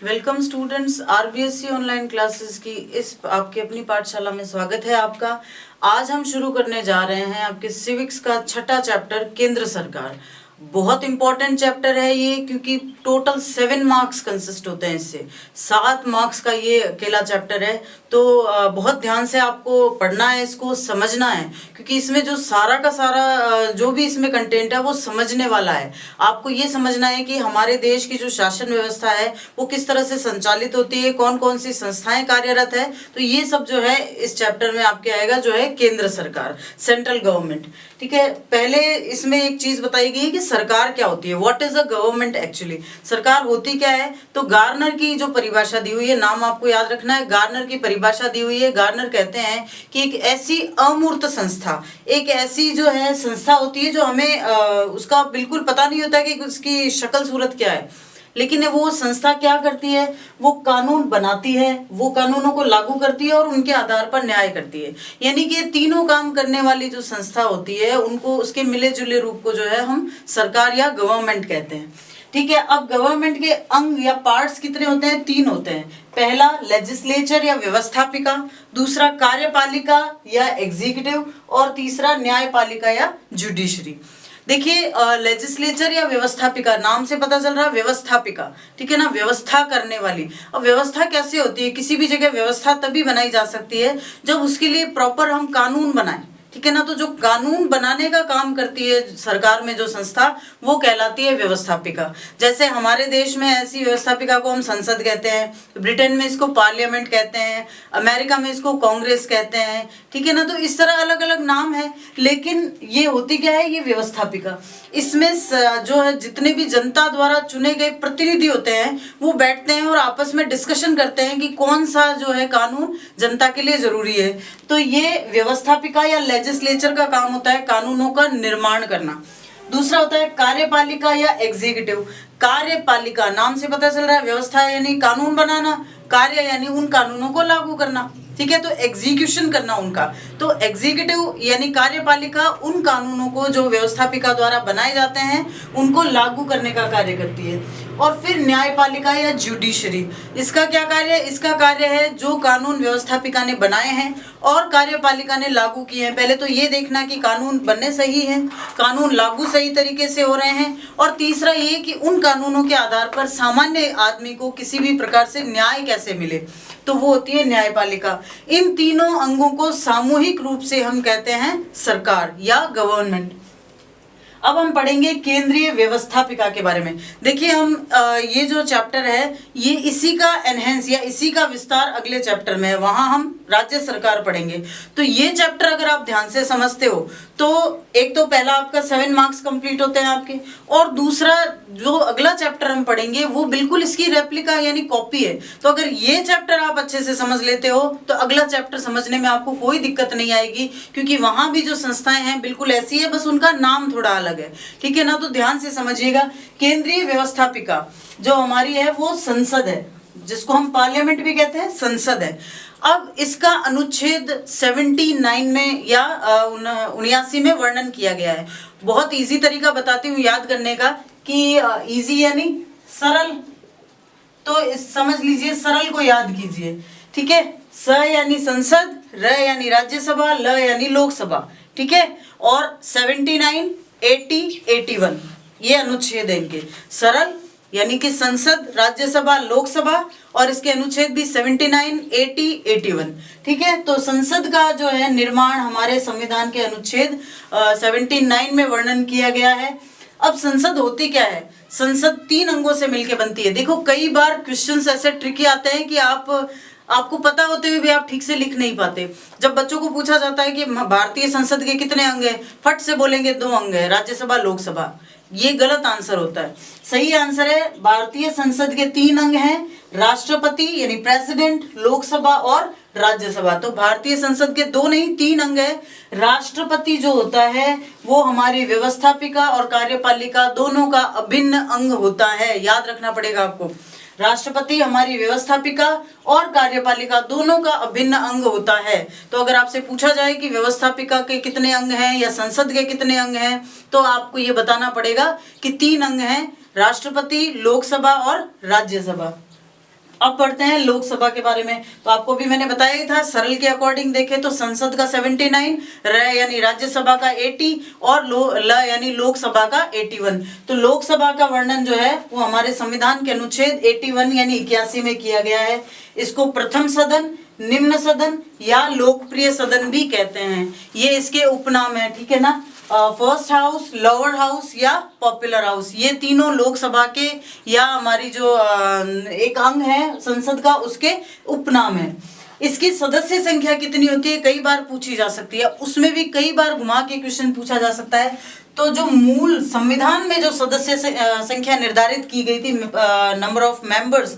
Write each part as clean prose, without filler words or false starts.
Welcome students, RBSC online classes की इस आपकी अपनी पाठशाला में स्वागत है आपका। आज हम शुरू करने जा रहे हैं आपके सिविक्स का छठा चैप्टर केंद्र सरकार। बहुत इंपॉर्टेंट चैप्टर है ये, क्योंकि टोटल 7 मार्क्स कंसिस्ट होते हैं इससे। 7 मार्क्स का ये अकेला चैप्टर है, तो बहुत ध्यान से आपको पढ़ना है, इसको समझना है, क्योंकि इसमें जो सारा का सारा जो भी इसमें कंटेंट है वो समझने वाला है। आपको ये समझना है कि हमारे देश की जो शासन व्यवस्था है वो किस तरह से संचालित होती है, कौन कौन सी संस्थाएं कार्यरत है। तो ये सब जो है इस चैप्टर में आपके आएगा, जो है केंद्र सरकार, सेंट्रल गवर्नमेंट। ठीक है, पहले इसमें एक चीज बताई गई है कि सरकार क्या होती है, what is a government actually. सरकार होती क्या है, तो गार्नर की जो परिभाषा दी हुई है, नाम आपको याद रखना है, गार्नर की परिभाषा दी हुई है। गार्नर कहते हैं कि एक ऐसी अमूर्त संस्था, एक ऐसी जो है संस्था होती है जो हमें उसका बिल्कुल पता नहीं होता कि उसकी शक्ल सूरत क्या है, लेकिन वो संस्था क्या करती है, वो कानून बनाती है, वो कानूनों को लागू करती है और उनके आधार पर न्याय करती है। यानी कि ये तीनों काम करने वाली जो संस्था होती है उनको, उसके मिले जुले रूप को जो है हम सरकार या गवर्नमेंट कहते हैं। ठीक है, अब गवर्नमेंट के अंग या पार्ट्स कितने होते हैं, 3 होते हैं। पहला लेजिस्लेचर या व्यवस्थापिका, दूसरा कार्यपालिका या एग्जीक्यूटिव, और तीसरा न्यायपालिका या जुडिशरी। देखिए, लेजिस्लेचर या व्यवस्थापिका, नाम से पता चल रहा है व्यवस्थापिका, ठीक है ना, व्यवस्था करने वाली। अब व्यवस्था कैसे होती है, किसी भी जगह व्यवस्था तभी बनाई जा सकती है जब उसके लिए प्रॉपर हम कानून बनाएं, ठीक है ना। तो जो कानून बनाने का काम करती है सरकार में जो संस्था, वो कहलाती है व्यवस्थापिका। जैसे हमारे देश में ऐसी व्यवस्थापिका को हम संसद कहते हैं, ब्रिटेन में इसको पार्लियामेंट कहते हैं, अमेरिका में इसको कांग्रेस कहते हैं, ठीक है ना। तो इस तरह अलग अलग नाम है, लेकिन ये होती क्या है, ये व्यवस्थापिका। इसमें जो है जितने भी जनता द्वारा चुने गए प्रतिनिधि होते हैं वो बैठते हैं और आपस में डिस्कशन करते हैं कि कौन सा जो है कानून जनता के लिए जरूरी है। तो ये व्यवस्थापिका या लेजिस्लेचर का काम होता है कानूनों का निर्माण करना। दूसरा होता है कार्यपालिका या एग्जीक्यूटिव। कार्यपालिका, नाम से पता चल रहा है व्यवस्था यानी कानून बनाना, कार्य यानी उन कानूनों को लागू करना, ठीक है, तो एग्जीक्यूशन करना उनका। तो एग्जीक्यूटिव यानी कार्यपालिका उन कानूनों को जो व्यवस्थापिका द्वारा बनाए जाते हैं उनको लागू करने का कार्य करती है। और फिर न्यायपालिका या जुडिशरी, इसका क्या कार्य है, इसका कार्य है जो कानून व्यवस्थापिका ने बनाए हैं और कार्यपालिका ने लागू किए हैं, पहले तो ये देखना कि कानून बनने सही है, कानून लागू सही तरीके से हो रहे हैं, और तीसरा ये कि उन कानूनों के आधार पर सामान्य आदमी को किसी भी प्रकार से न्याय कैसे मिले, तो वो होती है न्यायपालिका। इन तीनों अंगों को सामूहिक रूप से हम कहते हैं सरकार या गवर्नमेंट। अब हम पढ़ेंगे केंद्रीय व्यवस्थापिका के बारे में। देखिए, हम ये जो चैप्टर है ये इसी का एनहेंस या इसी का विस्तार अगले चैप्टर में है, वहां हम राज्य सरकार पढ़ेंगे। तो ये चैप्टर अगर आप ध्यान से समझते हो तो एक तो पहला आपका 7 मार्क्स कंप्लीट होते हैं आपके, और दूसरा जो अगला चैप्टर हम पढ़ेंगे वो बिल्कुल इसकी रेप्लिका यानी कॉपी है। तो अगर ये चैप्टर आप अच्छे से समझ लेते हो तो अगला चैप्टर समझने में आपको कोई दिक्कत नहीं आएगी, क्योंकि वहां भी जो संस्थाएं हैं बिल्कुल ऐसी है, बस उनका नाम थोड़ा अलग है, ठीक है ना। तो ध्यान से समझिएगा, केंद्रीय व्यवस्थापिका जो हमारी है वो संसद है, जिसको हम पार्लियामेंट भी कहते हैं, संसद है। अब इसका अनुच्छेद 79 में या 79 में वर्णन किया गया है। बहुत इजी तरीका बताती हूँ याद करने का कि इजी यानी सरल, तो समझ लीजिए, सरल को याद कीजिए, ठीक है। स यानी संसद, र यानी राज्यसभा, ल यानी लोकसभा, ठीक है। और 79, 80, 81 ये अनुच्छेद है इनके। सरल यानी कि संसद, राज्यसभा, लोकसभा, और इसके अनुच्छेद भी 79, 80, 81, ठीक है। तो संसद का जो है निर्माण हमारे संविधान के अनुच्छेद 79 में वर्णन किया गया है। अब संसद होती क्या है, संसद 3 अंगों से मिलकर बनती है। देखो, कई बार क्वेश्चंस ऐसे ट्रिकी आते हैं कि आपको पता होते हुए भी आप ठीक से लिख नहीं पाते। जब बच्चों को पूछा जाता है कि भारतीय संसद के कितने अंग हैं, फट से बोलेंगे 2 अंग है, राज्यसभा, लोकसभा। ये गलत आंसर होता है। सही आंसर है भारतीय संसद के 3 अंग हैं, राष्ट्रपति यानी प्रेसिडेंट, लोकसभा और राज्यसभा। तो भारतीय संसद के 2 नहीं 3 अंग है। राष्ट्रपति जो होता है वो हमारी व्यवस्थापिका और कार्यपालिका दोनों का अभिन्न अंग होता है, याद रखना पड़ेगा आपको। राष्ट्रपति हमारी व्यवस्थापिका और कार्यपालिका दोनों का अभिन्न अंग होता है। तो अगर आपसे पूछा जाए कि व्यवस्थापिका के कितने अंग हैं या संसद के कितने अंग हैं, तो आपको ये बताना पड़ेगा कि 3 अंग हैं, राष्ट्रपति, लोकसभा और राज्यसभा। अब पढ़ते हैं लोकसभा के बारे में। तो आपको भी मैंने बताया ही था, सरल के अकॉर्डिंग देखें तो संसद का 79, र यानी राज्यसभा का 80 और ल यानी लोकसभा का 81। तो लोकसभा का वर्णन जो है वो हमारे संविधान के अनुच्छेद 81 यानी 81 में किया गया है। इसको प्रथम सदन, निम्न सदन या लोकप्रिय सदन भी कहते हैं, ये इसके उपनाम है, ठीक है ना। फर्स्ट हाउस, लोअर हाउस या पॉपुलर हाउस, ये तीनों लोकसभा के या हमारी जो एक अंग है संसद का उसके उपनाम है। इसकी सदस्य संख्या कितनी होती है कई बार पूछी जा सकती है, उसमें भी कई बार घुमा के क्वेश्चन पूछा जा सकता है। तो जो मूल संविधान में जो सदस्य संख्या निर्धारित की गई थी, नंबर ऑफ मेंबर्स,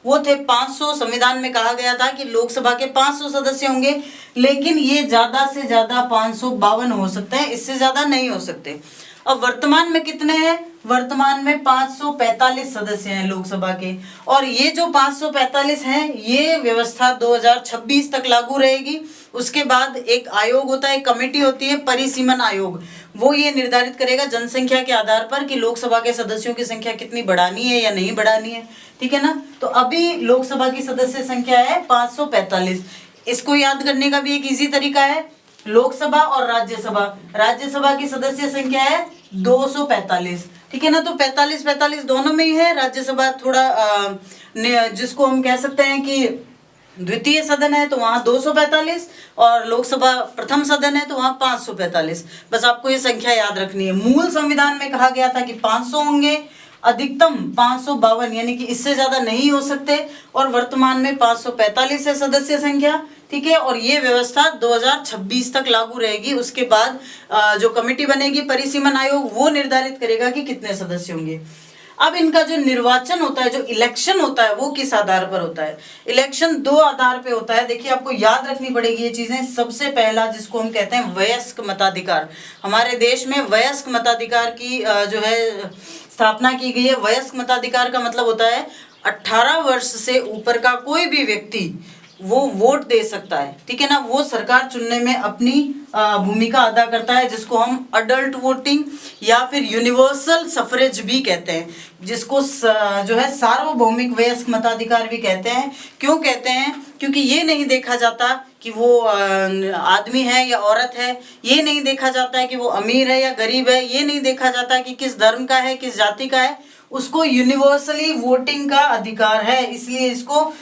वो थे 500। संविधान में कहा गया था कि लोकसभा के 500 सदस्य होंगे, लेकिन ये ज्यादा से ज्यादा 552 हो सकते हैं, इससे ज्यादा नहीं हो सकते। अब वर्तमान में कितने हैं? वर्तमान में 545 सदस्य हैं लोकसभा के, और ये जो 545 हैं ये व्यवस्था 2026 तक लागू रहेगी। उसके बाद एक आयोग होता है, कमेटी होती है, परिसीमन आयोग, वो ये निर्धारित करेगा जनसंख्या के आधार पर कि लोकसभा के सदस्यों की संख्या कितनी बढ़ानी है या नहीं बढ़ानी है, ठीक है ना। तो अभी लोकसभा की सदस्य संख्या है 545। इसको याद करने का भी एक इजी तरीका है, लोकसभा और राज्यसभा, राज्यसभा की सदस्य संख्या है 245, ठीक है ना। तो 45 दोनों में ही है। राज्यसभा थोड़ा जिसको हम कह सकते हैं कि द्वितीय सदन है तो वहां 245, और लोकसभा प्रथम सदन है तो वहां 545। बस आपको ये संख्या याद रखनी है। मूल संविधान में कहा गया था कि 500 होंगे, अधिकतम 552 यानी कि इससे ज्यादा नहीं हो सकते, और वर्तमान में 545 है सदस्य संख्या, ठीक है। और ये व्यवस्था 2026 तक लागू रहेगी। उसके बाद जो कमेटी बनेगी परिसीमन आयोग, वो निर्धारित करेगा कि कितने सदस्य होंगे। अब इनका जो निर्वाचन होता है, जो इलेक्शन होता है, वो किस आधार पर होता है? इलेक्शन 2 आधार पे होता है। देखिए आपको याद रखनी पड़ेगी ये चीजें। सबसे पहला जिसको हम कहते हैं वयस्क मताधिकार, हमारे देश में वयस्क मताधिकार की जो है स्थापना की गई है। वयस्क मताधिकार का मतलब होता है 18 वर्ष से ऊपर का कोई भी व्यक्ति वो वोट दे सकता है, ठीक है ना। वो सरकार चुनने में अपनी भूमिका अदा करता है, जिसको हम अडल्ट वोटिंग या फिर यूनिवर्सल सफरेज भी कहते हैं, जिसको जो है सार्वभौमिक वयस्क मताधिकार भी कहते हैं। क्यों कहते हैं? क्योंकि ये नहीं देखा जाता कि वो आदमी है या औरत है, ये नहीं देखा जाता है कि वो अमीर है या गरीब है, ये नहीं देखा जाता कि किस धर्म का है, किस जाति का है, उसको यूनिवर्सली वोटिंग का अधिकार है। इसलिए इसको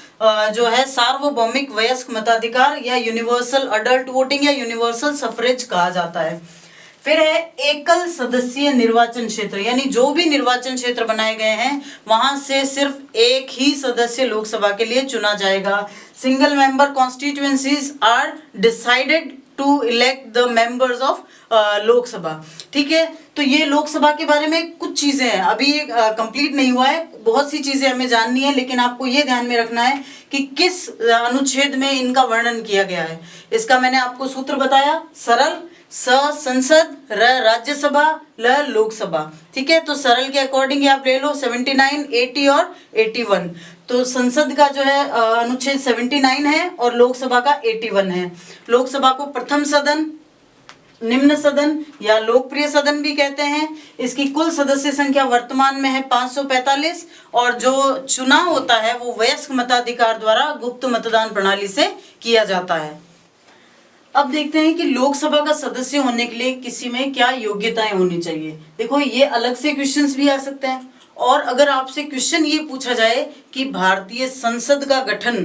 जो है सार्वभौमिक वयस्क मताधिकार या यूनिवर्सल अडल्ट वोटिंग या यूनिवर्सल सफरेज कहा जाता है। फिर है एकल सदस्यीय निर्वाचन क्षेत्र, यानी जो भी निर्वाचन क्षेत्र बनाए गए हैं वहां से सिर्फ एक ही सदस्य लोकसभा के लिए चुना जाएगा। Single member constituencies are decided to elect the members of Lok Sabha, ठीक है। तो ये लोकसभा के बारे में कुछ चीजें हैं, अभी ये कंप्लीट नहीं हुआ है, बहुत सी चीजें हमें जाननी है, लेकिन आपको ये ध्यान में रखना है कि किस अनुच्छेद में इनका वर्णन किया गया है। इसका मैंने आपको सूत्र बताया, सरल, स संसद, र राज्यसभा, ल लोकसभा, ठीक है। तो सरल के अकॉर्डिंग आप ले लो 79, 80 और 81। तो संसद का जो है अनुच्छेद 79 है और लोकसभा का 81 है। लोकसभा को प्रथम सदन, निम्न सदन या लोकप्रिय सदन भी कहते हैं। इसकी कुल सदस्य संख्या वर्तमान में है 545, और जो चुनाव होता है वो वयस्क मताधिकार द्वारा गुप्त मतदान प्रणाली से किया जाता है। अब देखते हैं कि लोकसभा का सदस्य होने के लिए किसी में क्या योग्यताएं होनी चाहिए। देखो ये अलग से क्वेश्चंस भी आ सकते हैं, और अगर आपसे क्वेश्चन ये पूछा जाए कि भारतीय संसद का गठन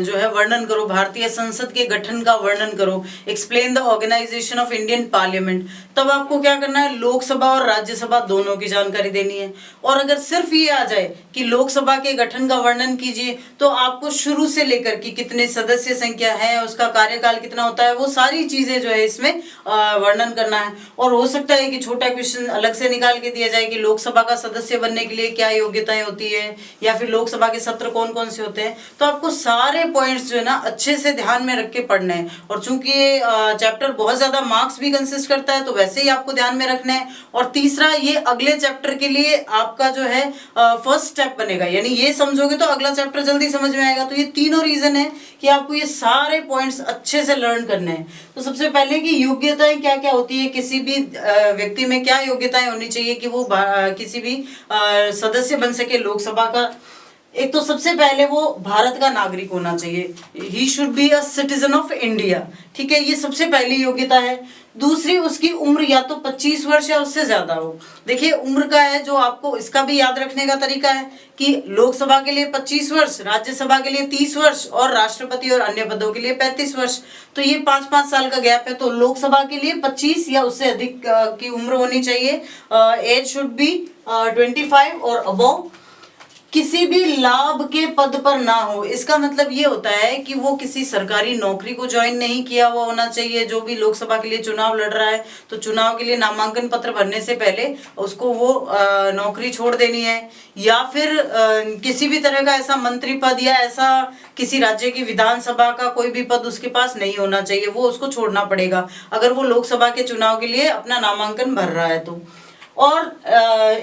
जो है वर्णन करो, भारतीय संसद के गठन का वर्णन करो, explain the organisation of Indian parliament, तब आपको क्या करना है? लोकसभा और राज्यसभा दोनों की जानकारी देनी है। और अगर सिर्फ ये आ जाए कि लोकसभा के गठन का वर्णन कीजिए, तो आपको शुरू से लेकर कि कितने सदस्य संख्या है, उसका कार्यकाल कितना होता है, वो सारी चीजें जो है इसमें वर्णन करना है। और हो सकता है कि छोटा क्वेश्चन अलग से निकाल के दिया जाए कि लोकसभा का सदस्य बनने के लिए क्या योग्यताएं होती है, या फिर लोकसभा के सत्र कौन कौन से होते हैं। तो आपको सारे पॉइंट्स जो है ना अच्छे से ध्यान में रख के पढ़ने हैं। और चूंकि ये चैप्टर बहुत ज्यादा मार्क्स भी कंसिस्ट करता है, तो वैसे ही आपको ध्यान में रखना है। और तीसरा, ये अगले चैप्टर के लिए आपका जो है फर्स्ट स्टेप बनेगा, यानी ये समझोगे तो अगला चैप्टर जल्दी समझ में आएगा। तो ये तीनों रीजन है कि आपको ये सारे पॉइंट्स अच्छे से लर्न करने हैं। तो सबसे पहले कि योग्यताएं क्या क्या होती है, किसी भी व्यक्ति में क्या योग्यताएं होनी चाहिए कि वो किसी भी सदस्य बन सके लोकसभा का, एक तो सबसे पहले वो भारत का नागरिक होना चाहिए, he should be a citizen of India, ठीक है, ये सबसे पहली योग्यता है। दूसरी, उसकी उम्र या तो 25 वर्ष या उससे ज्यादा हो। देखिए उम्र का है जो आपको इसका भी याद रखने का तरीका है कि लोकसभा के लिए 25 वर्ष, राज्यसभा के लिए 30 वर्ष और राष्ट्रपति और अन्य पदों के लिए 35 वर्ष। तो ये 5-5 साल का गैप है। तो लोकसभा के लिए 25 या उससे अधिक की उम्र होनी चाहिए। एज शुड बी 25 और अबव। किसी भी लाभ के पद पर ना हो, इसका मतलब ये होता है कि वो किसी सरकारी नौकरी को ज्वाइन नहीं किया हुआ होना चाहिए। जो भी लोकसभा के लिए चुनाव लड़ रहा है तो चुनाव के लिए नामांकन पत्र भरने से पहले उसको वो नौकरी छोड़ देनी है, या फिर किसी भी तरह का ऐसा मंत्री पद या ऐसा किसी राज्य की विधानसभा का कोई भी पद उसके पास नहीं होना चाहिए, वो उसको छोड़ना पड़ेगा अगर वो लोकसभा के चुनाव के लिए अपना नामांकन भर रहा है तो। और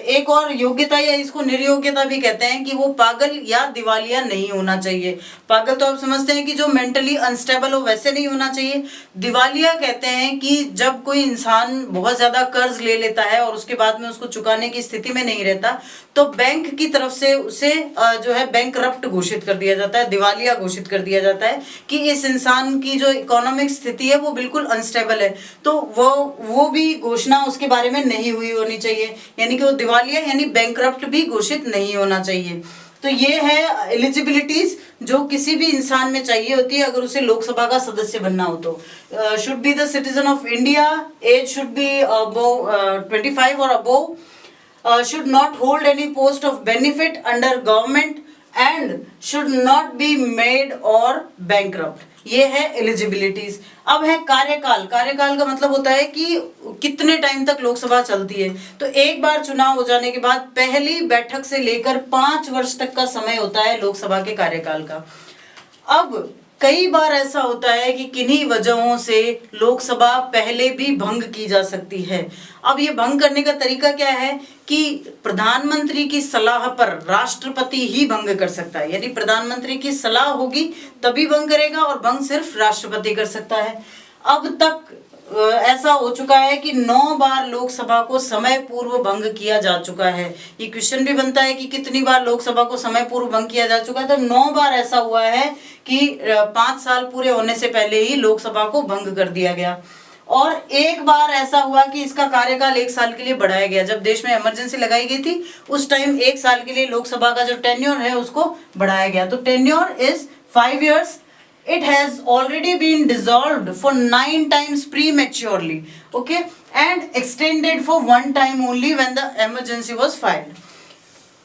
एक और योग्यता या इसको निर्योग्यता भी कहते हैं कि वो पागल या दिवालिया नहीं होना चाहिए। पागल तो आप समझते हैं कि जो मेंटली अनस्टेबल हो, वैसे नहीं होना चाहिए। दिवालिया कहते हैं कि जब कोई इंसान बहुत ज्यादा कर्ज ले लेता है और उसके बाद में उसको चुकाने की स्थिति में नहीं रहता तो बैंक की तरफ से उसे जो है बैंकरप्ट घोषित कर दिया जाता है, दिवालिया घोषित कर दिया जाता है कि इस इंसान की जो इकोनॉमिक स्थिति है वो बिल्कुल अनस्टेबल है। तो वो भी घोषणा उसके बारे में नहीं हुई होनी चाहिए, यानी कि वो दिवालिया यानी बैंकरप्ट भी घोषित नहीं होना चाहिए। तो ये है एलिजिबिलिटीज जो किसी भी इंसान में चाहिए होती है अगर उसे लोकसभा का सदस्य बनना हो तो। Should be the citizen of India, age should be above 25 और above, should not hold any post of benefit under government and should not be made or bankrupt। ये है एलिजिबिलिटीज। अब है कार्यकाल। कार्यकाल का मतलब होता है कि कितने टाइम तक लोकसभा चलती है। तो एक बार चुनाव हो जाने के बाद पहली बैठक से लेकर 5 वर्ष तक का समय होता है लोकसभा के कार्यकाल का। अब कई बार ऐसा होता है कि किन्हीं वजहों से लोकसभा पहले भी भंग की जा सकती है। अब ये भंग करने का तरीका क्या है कि प्रधानमंत्री की सलाह पर राष्ट्रपति ही भंग कर सकता है, यानी प्रधानमंत्री की सलाह होगी तभी भंग करेगा और भंग सिर्फ राष्ट्रपति कर सकता है। अब तक ऐसा हो चुका है कि 9 बार लोकसभा को समय पूर्व भंग किया जा चुका है। ये क्वेश्चन भी बनता है कि कितनी बार लोकसभा को समय पूर्व भंग किया जा चुका है, तो 9 बार ऐसा हुआ है कि 5 साल पूरे होने से पहले ही लोकसभा को भंग कर दिया गया। और एक बार ऐसा हुआ कि इसका कार्यकाल 1 साल के लिए बढ़ाया गया। जब देश में इमरजेंसी लगाई गई थी उस टाइम 1 साल के लिए लोकसभा का जो टेन्योर है उसको बढ़ाया गया। तो tenure is 5 years. It has already been dissolved for 9 times prematurely, okay, and extended for 1 time only when the emergency was filed.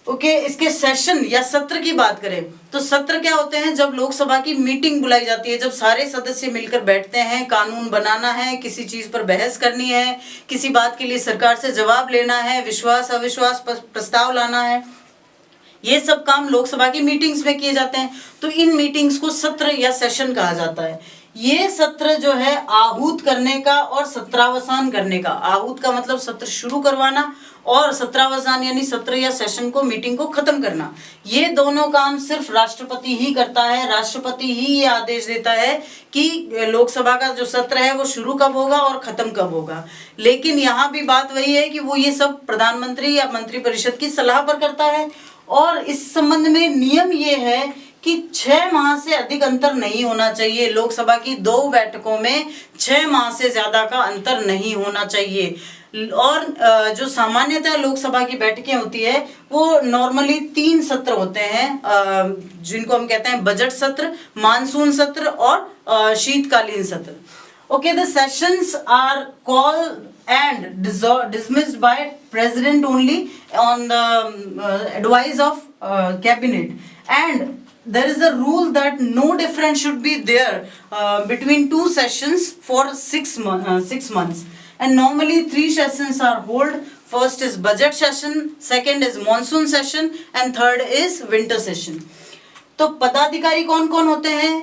Okay इसके सेशन या सत्र की बात करें तो सत्र क्या होते हैं, जब लोकसभा की मीटिंग बुलाई जाती है, जब सारे सदस्य मिलकर बैठते हैं, कानून बनाना है, किसी चीज पर बहस करनी है, किसी बात के लिए सरकार से जवाब लेना है, विश्वास अविश्वास प्रस्ताव लाना है, ये सब काम लोकसभा की मीटिंग्स में किए जाते हैं। तो इन मीटिंग्स को सत्र या सेशन कहा जाता है। ये सत्र जो है आहूत करने का और सत्रावसान करने का, आहूत का मतलब सत्र शुरू करवाना और सत्रावसान यानी सत्र या सेशन को, मीटिंग को खत्म करना, ये दोनों काम सिर्फ राष्ट्रपति ही करता है। राष्ट्रपति ही ये आदेश देता है कि लोकसभा का जो सत्र है वो शुरू कब होगा और खत्म कब होगा। लेकिन यहाँ भी बात वही है कि वो ये सब प्रधानमंत्री या मंत्रिपरिषद की सलाह पर करता है। और इस संबंध में नियम ये है कि 6 माह से अधिक अंतर नहीं होना चाहिए। लोकसभा की 2 बैठकों में 6 माह से ज्यादा का अंतर नहीं होना चाहिए। और जो सामान्यतः लोकसभा की बैठकें होती है वो नॉर्मली 3 सत्र होते हैं, जिनको हम कहते हैं बजट सत्र, मानसून सत्र और शीतकालीन सत्र। Okay, the sessions are called and dismissed by president only on the advice of cabinet, and there is a rule that no difference should be there between 2 sessions for 6 months, and normally 3 sessions are held. First is budget session, second is monsoon session, and third is winter session. तो पदाधिकारी कौन कौन होते हैं,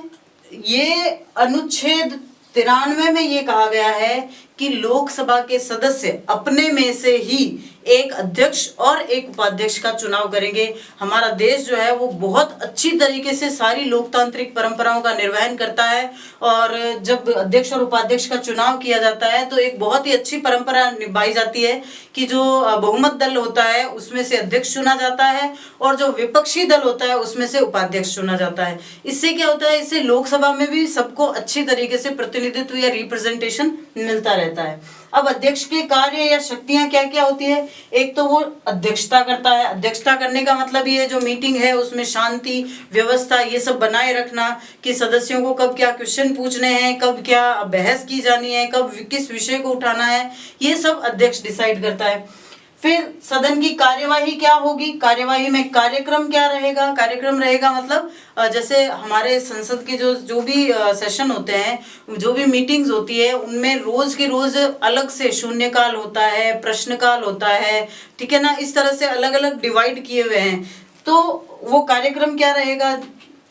ये अनुच्छेद 93 में ये कहा गया है कि लोकसभा के सदस्य अपने में से ही एक अध्यक्ष और एक उपाध्यक्ष का चुनाव करेंगे। हमारा देश जो है वो बहुत अच्छी तरीके से सारी लोकतांत्रिक परंपराओं का निर्वहन करता है, और जब अध्यक्ष और उपाध्यक्ष का चुनाव किया जाता है तो एक बहुत ही अच्छी परंपरा निभाई जाती है कि जो बहुमत दल होता है उसमें से अध्यक्ष चुना जाता है और जो विपक्षी दल होता है उसमें से उपाध्यक्ष चुना जाता है। इससे क्या होता है, इससे लोकसभा में भी सबको अच्छी तरीके से प्रतिनिधित्व या रिप्रेजेंटेशन मिलता रहता है। अब अध्यक्ष के कार्य या शक्तियां क्या क्या होती है? एक तो वो अध्यक्षता करता है। अध्यक्षता करने का मतलब ये जो मीटिंग है उसमें शांति व्यवस्था ये सब बनाए रखना, कि सदस्यों को कब क्या क्वेश्चन पूछने हैं, कब क्या बहस की जानी है, कब किस विषय को उठाना है, ये सब अध्यक्ष डिसाइड करता है। फिर सदन की कार्यवाही क्या होगी, कार्यवाही में कार्यक्रम क्या रहेगा। कार्यक्रम रहेगा मतलब जैसे हमारे संसद के जो भी सेशन होते हैं, जो भी मीटिंग्स होती है, उनमें रोज के रोज अलग से शून्यकाल होता है, प्रश्नकाल होता है, ठीक है ना, इस तरह से अलग अलग डिवाइड किए हुए हैं। तो वो कार्यक्रम क्या रहेगा।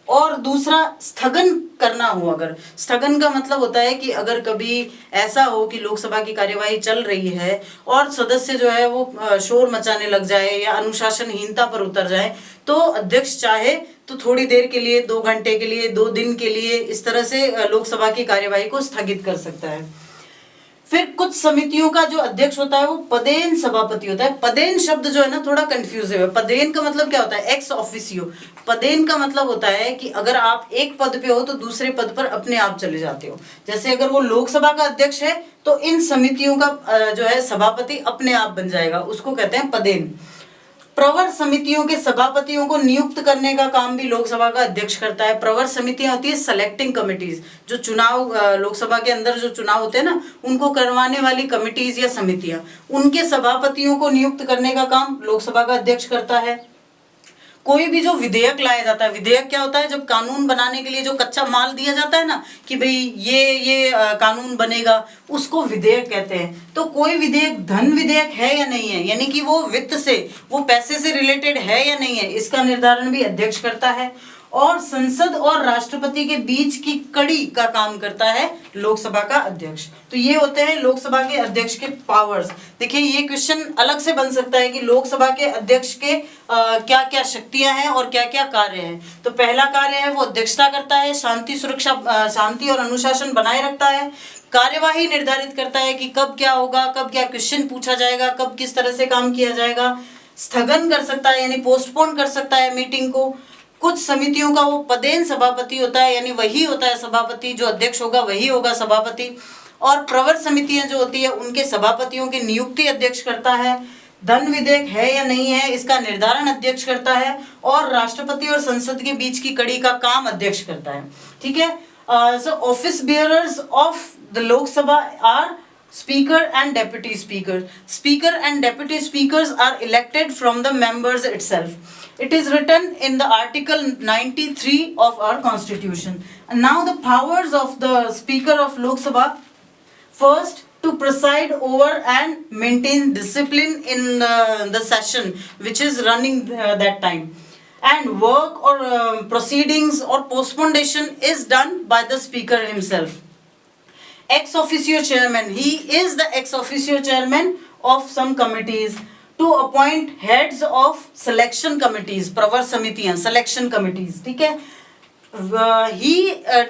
और दूसरा, स्थगन करना हो, अगर स्थगन का मतलब होता है कि अगर कभी ऐसा हो कि लोकसभा की कार्यवाही चल रही है और सदस्य जो है वो शोर मचाने लग जाए या अनुशासनहीनता पर उतर जाए, तो अध्यक्ष चाहे तो थोड़ी देर के लिए, 2 घंटे के लिए, 2 दिन के लिए, इस तरह से लोकसभा की कार्यवाही को स्थगित कर सकता है। फिर कुछ समितियों का जो अध्यक्ष होता है वो पदेन सभापति होता है। पदेन शब्द जो है ना थोड़ा कंफ्यूजिव है। पदेन का मतलब क्या होता है? Ex officio. पदेन का मतलब होता है कि अगर आप एक पद पे हो तो दूसरे पद पर अपने आप चले जाते हो। जैसे अगर वो लोकसभा का अध्यक्ष है तो इन समितियों का जो है सभापति अपने आप बन जाएगा, उसको कहते हैं पदेन। प्रवर समितियों के सभापतियों को नियुक्त करने का काम भी लोकसभा का अध्यक्ष करता है। प्रवर समितियां होती है सेलेक्टिंग कमिटीज, जो चुनाव लोकसभा के अंदर जो चुनाव होते हैं ना उनको करवाने वाली कमिटीज या समितियां, उनके सभापतियों को नियुक्त करने का काम लोकसभा का अध्यक्ष करता है। कोई भी जो विधेयक लाया जाता है, विधेयक क्या होता है? जब कानून बनाने के लिए जो कच्चा माल दिया जाता है ना कि भाई ये कानून बनेगा, उसको विधेयक कहते हैं। तो कोई विधेयक धन विधेयक है या नहीं है, यानी कि वो वित्त से, वो पैसे से रिलेटेड है या नहीं है, इसका निर्धारण भी अध्यक्ष करता है। और संसद और राष्ट्रपति के बीच की कड़ी का काम करता है लोकसभा का अध्यक्ष। तो ये होते हैं लोकसभा के अध्यक्ष के पावर्स। देखिए ये क्वेश्चन अलग से बन सकता है कि लोकसभा के अध्यक्ष के क्या क्या शक्तियां हैं और क्या क्या कार्य हैं। तो पहला कार्य है वो अध्यक्षता करता है, शांति सुरक्षा शांति और अनुशासन बनाए रखता है, कार्यवाही निर्धारित करता है कि कब क्या होगा, कब क्या क्वेश्चन पूछा जाएगा, कब किस तरह से काम किया जाएगा, स्थगन कर सकता है यानी पोस्टपोन कर सकता है मीटिंग को। कुछ समितियों का वो पदेन सभापति होता है, यानी वही होता है सभापति, जो अध्यक्ष होगा वही होगा सभापति। और प्रवर समितियां जो होती है उनके सभापतियों की नियुक्ति अध्यक्ष करता है। धन विधेयक है या नहीं है इसका निर्धारण अध्यक्ष करता है। और राष्ट्रपति और संसद के बीच की कड़ी का काम अध्यक्ष करता है। ठीक है। So office bearers of the Lok Sabha are Speaker and Deputy Speaker. Speaker and Deputy Speakers are elected from the members itself. It is written in the Article 93 of our Constitution. And now the powers of the Speaker of Lok Sabha. First, to preside over and maintain discipline in the session which is running that time. And work or proceedings or postponement is done by the Speaker himself. Ex officio chairman, he is the ex officio chairman of some committees to appoint heads of selection committees, प्रवर समितियां, selection committees, ठीक है। He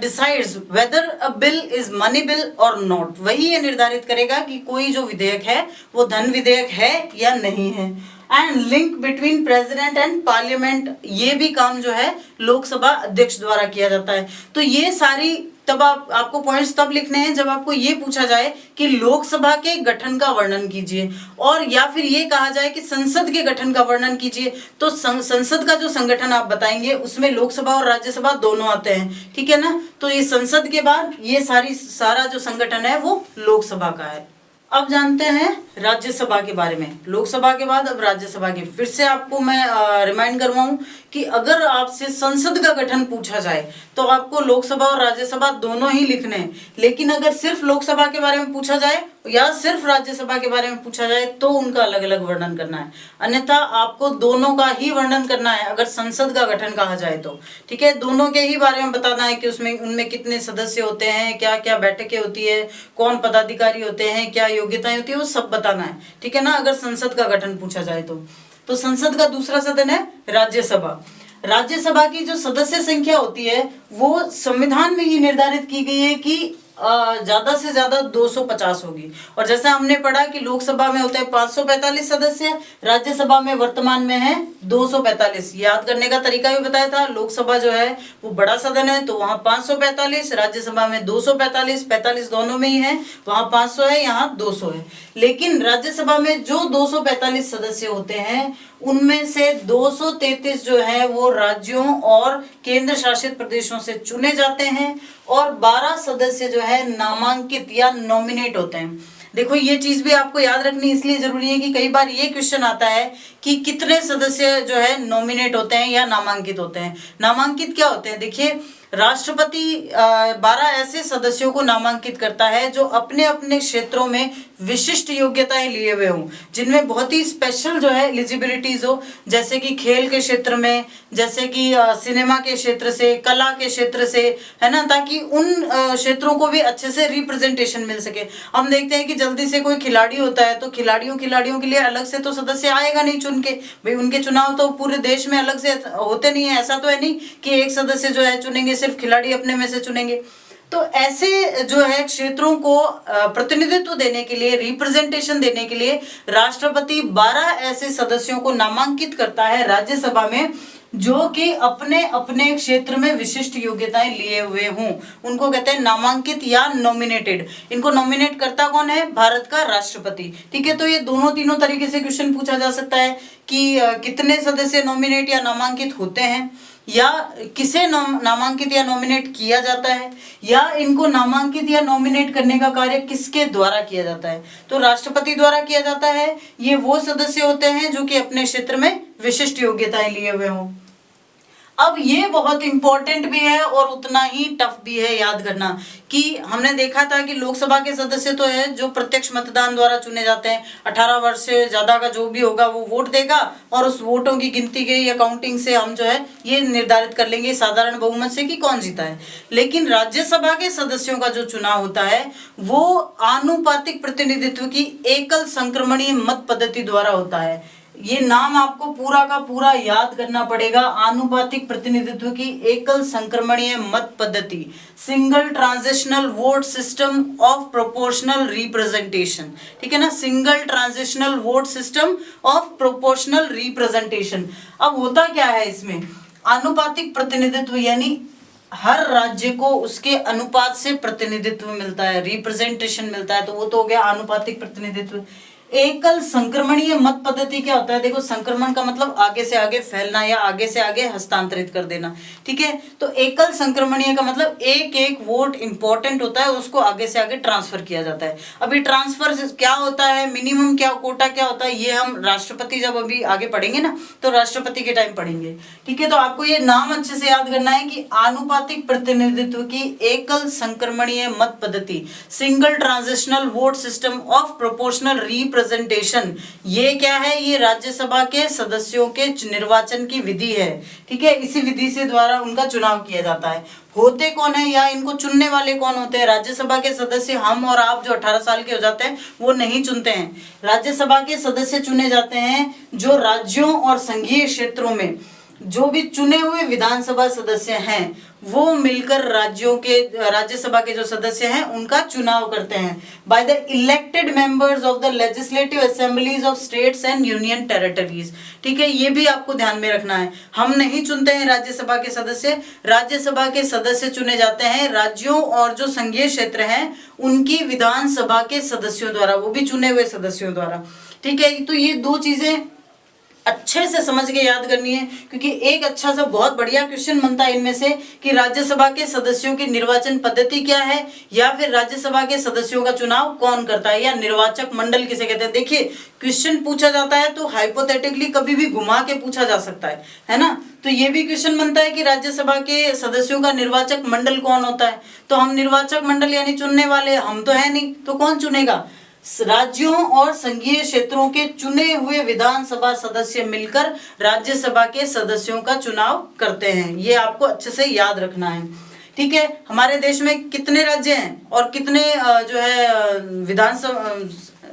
decides whether a bill is money bill or not. वही ये निर्धारित करेगा कि कोई जो विधेयक है वो धन विधेयक है या नहीं है। And link between president and parliament, ये भी काम जो है लोकसभा अध्यक्ष द्वारा किया जाता है। तो ये सारी तब आपको पॉइंट्स तब लिखने हैं जब आपको ये पूछा जाए कि लोकसभा के गठन का वर्णन कीजिए, और या फिर ये कहा जाए कि संसद के गठन का वर्णन कीजिए। तो संसद का जो संगठन आप बताएंगे उसमें लोकसभा और राज्यसभा दोनों आते हैं, ठीक है ना। तो ये संसद के बाद ये सारा जो संगठन है वो लोकसभा का है। अब जानते हैं राज्यसभा के बारे में। लोकसभा के बाद अब राज्यसभा की फिर से आपको मैं रिमाइंड करवाऊं कि अगर आपसे संसद का गठन पूछा जाए तो आपको लोकसभा और राज्यसभा दोनों ही लिखने हैं, लेकिन अगर सिर्फ लोकसभा के बारे में पूछा जाए या सिर्फ राज्यसभा के बारे में पूछा जाए तो उनका अलग अलग वर्णन करना है, अन्यथा आपको दोनों का ही वर्णन करना है अगर संसद का गठन कहा जाए तो। ठीक है, दोनों के ही बारे में बताना है कि उसमें उनमें कितने सदस्य होते हैं, क्या क्या बैठकें होती है, कौन पदाधिकारी होते हैं, क्या योग्यताएं होती है, वो सब बताना है। ठीक है ना, अगर संसद का गठन पूछा जाए तो संसद का दूसरा सदन है राज्यसभा। राज्यसभा की जो सदस्य संख्या होती है वो संविधान में ही निर्धारित की गई है कि ज्यादा से ज्यादा 250 होगी। और जैसा हमने पढ़ा कि लोकसभा में होते हैं 545 सदस्य, राज्यसभा में वर्तमान में है 245। याद करने का तरीका भी बताया था, लोकसभा जो है वो बड़ा सदन है तो वहां 545, राज्यसभा में 245, 45 दोनों में ही है, वहां 500 है, यहाँ 200 है। लेकिन राज्यसभा में जो 245 सदस्य होते हैं उनमें से 233 जो है वो राज्यों और केंद्र शासित प्रदेशों से चुने जाते हैं और 12 सदस्य जो है नामांकित या नॉमिनेट होते हैं। देखो ये चीज भी आपको याद रखनी इसलिए जरूरी है कि कई बार ये क्वेश्चन आता है कि कितने सदस्य जो है नॉमिनेट होते हैं या नामांकित होते हैं। नामांकित क्या होते हैं, देखिए राष्ट्रपति 12 ऐसे सदस्यों को नामांकित करता है जो अपने अपने क्षेत्रों में विशिष्ट योग्यताएं लिए हुए हों, जिनमें बहुत ही स्पेशल जो है एलिजिबिलिटीज हो, जैसे कि खेल के क्षेत्र में, जैसे कि सिनेमा के क्षेत्र से, कला के क्षेत्र से, है ना, ताकि उन क्षेत्रों को भी अच्छे से रिप्रेजेंटेशन मिल सके। हम देखते हैं कि जल्दी से कोई खिलाड़ी होता है तो खिलाड़ियों के लिए अलग से तो सदस्य आएगा नहीं चुन के, भाई उनके चुनाव तो पूरे देश में अलग से होते नहीं है। ऐसा तो है नहीं कि एक सदस्य जो है चुनेंगे, सिर्फ खिलाड़ी अपने में से चुनेंगे। तो ऐसे जो है क्षेत्रों को प्रतिनिधित्व देने के लिए, रिप्रेजेंटेशन देने के लिए राष्ट्रपति 12 ऐसे सदस्यों को नामांकित करता है राज्यसभा में जो कि अपने अपने क्षेत्र में विशिष्ट योग्यताएं लिए हुए हों। उनको कहते हैं नामांकित या नॉमिनेटेड। इनको नॉमिनेट करता कौन है, भारत का राष्ट्रपति। ठीक है, तो ये दोनों तीनों तरीके से क्वेश्चन पूछा जा सकता है कि कितने सदस्य नॉमिनेट या नामांकित होते हैं, या किसे नामांकित या नॉमिनेट किया जाता है, या इनको नामांकित या नॉमिनेट करने का कार्य किसके द्वारा किया जाता है। तो राष्ट्रपति द्वारा किया जाता है। ये वो सदस्य होते हैं जो कि अपने क्षेत्र में विशिष्ट योग्यताएं लिए हुए हों। अब ये बहुत इंपॉर्टेंट भी है और उतना ही टफ भी है याद करना कि हमने देखा था कि लोकसभा के सदस्य तो है जो प्रत्यक्ष मतदान द्वारा चुने जाते हैं। 18 वर्ष से ज्यादा का जो भी होगा वो वोट देगा और उस वोटों की गिनती के या काउंटिंग से हम जो है ये निर्धारित कर लेंगे साधारण बहुमत से कि कौन जीता है। लेकिन राज्यसभा के सदस्यों का जो चुनाव होता है वो आनुपातिक प्रतिनिधित्व की एकल संक्रमणीय मत पद्धति द्वारा होता है। ये नाम आपको पूरा का पूरा याद करना पड़ेगा, आनुपातिक प्रतिनिधित्व की एकल संक्रमणीय मत पद्धति, single transitional vote system of proportional representation. ठीक है ना, single transitional vote system of proportional representation. अब होता क्या है इसमें, आनुपातिक प्रतिनिधित्व यानी हर राज्य को उसके अनुपात से प्रतिनिधित्व मिलता है, रिप्रेजेंटेशन मिलता है, तो वो तो हो गया आनुपातिक प्रतिनिधित्व। एकल संक्रमणीय मत पद्धति क्या होता है, देखो संक्रमण का मतलब आगे से आगे फैलना या आगे से आगे हस्तांतरित कर देना। ठीक है, तो एकल संक्रमणीय का मतलब एक एक वोट इंपॉर्टेंट होता है, उसको आगे से आगे ट्रांसफर किया जाता है। अभी ट्रांसफर क्या होता है, मिनिमम क्या कोटा क्या होता है, ये हम राष्ट्रपति जब अभी आगे पढ़ेंगे ना तो राष्ट्रपति के टाइम पढ़ेंगे। ठीक है, तो आपको ये नाम अच्छे से याद करना है कि आनुपातिक प्रतिनिधित्व की एकल संक्रमणीय मत पद्धति, single transitional vote system of proportional representation, ये क्या है, ये राज्यसभा के सदस्यों के निर्वाचन की विधि है। ठीक है, इसी विधि से द्वारा उनका चुनाव किया जाता है। होते कौन है या इनको चुनने वाले कौन होते हैं, राज्यसभा के सदस्य हम और आप जो 18 साल के हो जाते हैं वो नहीं चुनते हैं। राज्यसभा के सदस्य चुने जाते हैं जो राज्यों और संघीय क्षेत्रों में जो भी चुने हुए विधानसभा सदस्य हैं वो मिलकर राज्यसभा के जो सदस्य हैं उनका चुनाव करते हैं by the elected members of the legislative assemblies of states and union territories. ठीक है, ये भी आपको ध्यान में रखना है, हम नहीं चुनते हैं राज्यसभा के सदस्य, राज्यसभा के सदस्य चुने जाते हैं राज्यों और जो संघीय क्षेत्र हैं उनकी विधानसभा के सदस्यों द्वारा, वो भी चुने हुए सदस्यों द्वारा। ठीक है, तो ये दो चीजें अच्छे से समझ के याद करनी है क्योंकि एक अच्छा सा बहुत बढ़िया क्वेश्चन बनता है इनमें से कि राज्यसभा के सदस्यों की निर्वाचन पद्धति क्या है या फिर राज्यसभा के सदस्यों का चुनाव कौन करता है या निर्वाचक मंडल किसे कहते हैं। देखिए क्वेश्चन पूछा जाता है तो हाइपोथेटिकली कभी भी घुमा के पूछा जा सकता है ना। तो ये भी क्वेश्चन बनता है कि राज्यसभा के सदस्यों का निर्वाचक मंडल कौन होता है, तो हम निर्वाचक मंडल यानी चुनने वाले हम तो है नहीं, तो कौन चुनेगा, राज्यों और संघीय क्षेत्रों के चुने हुए विधानसभा सदस्य मिलकर राज्यसभा के सदस्यों का चुनाव करते हैं। ये आपको अच्छे से याद रखना है, ठीक है। हमारे देश में कितने राज्य हैं और कितने जो है विधानसभा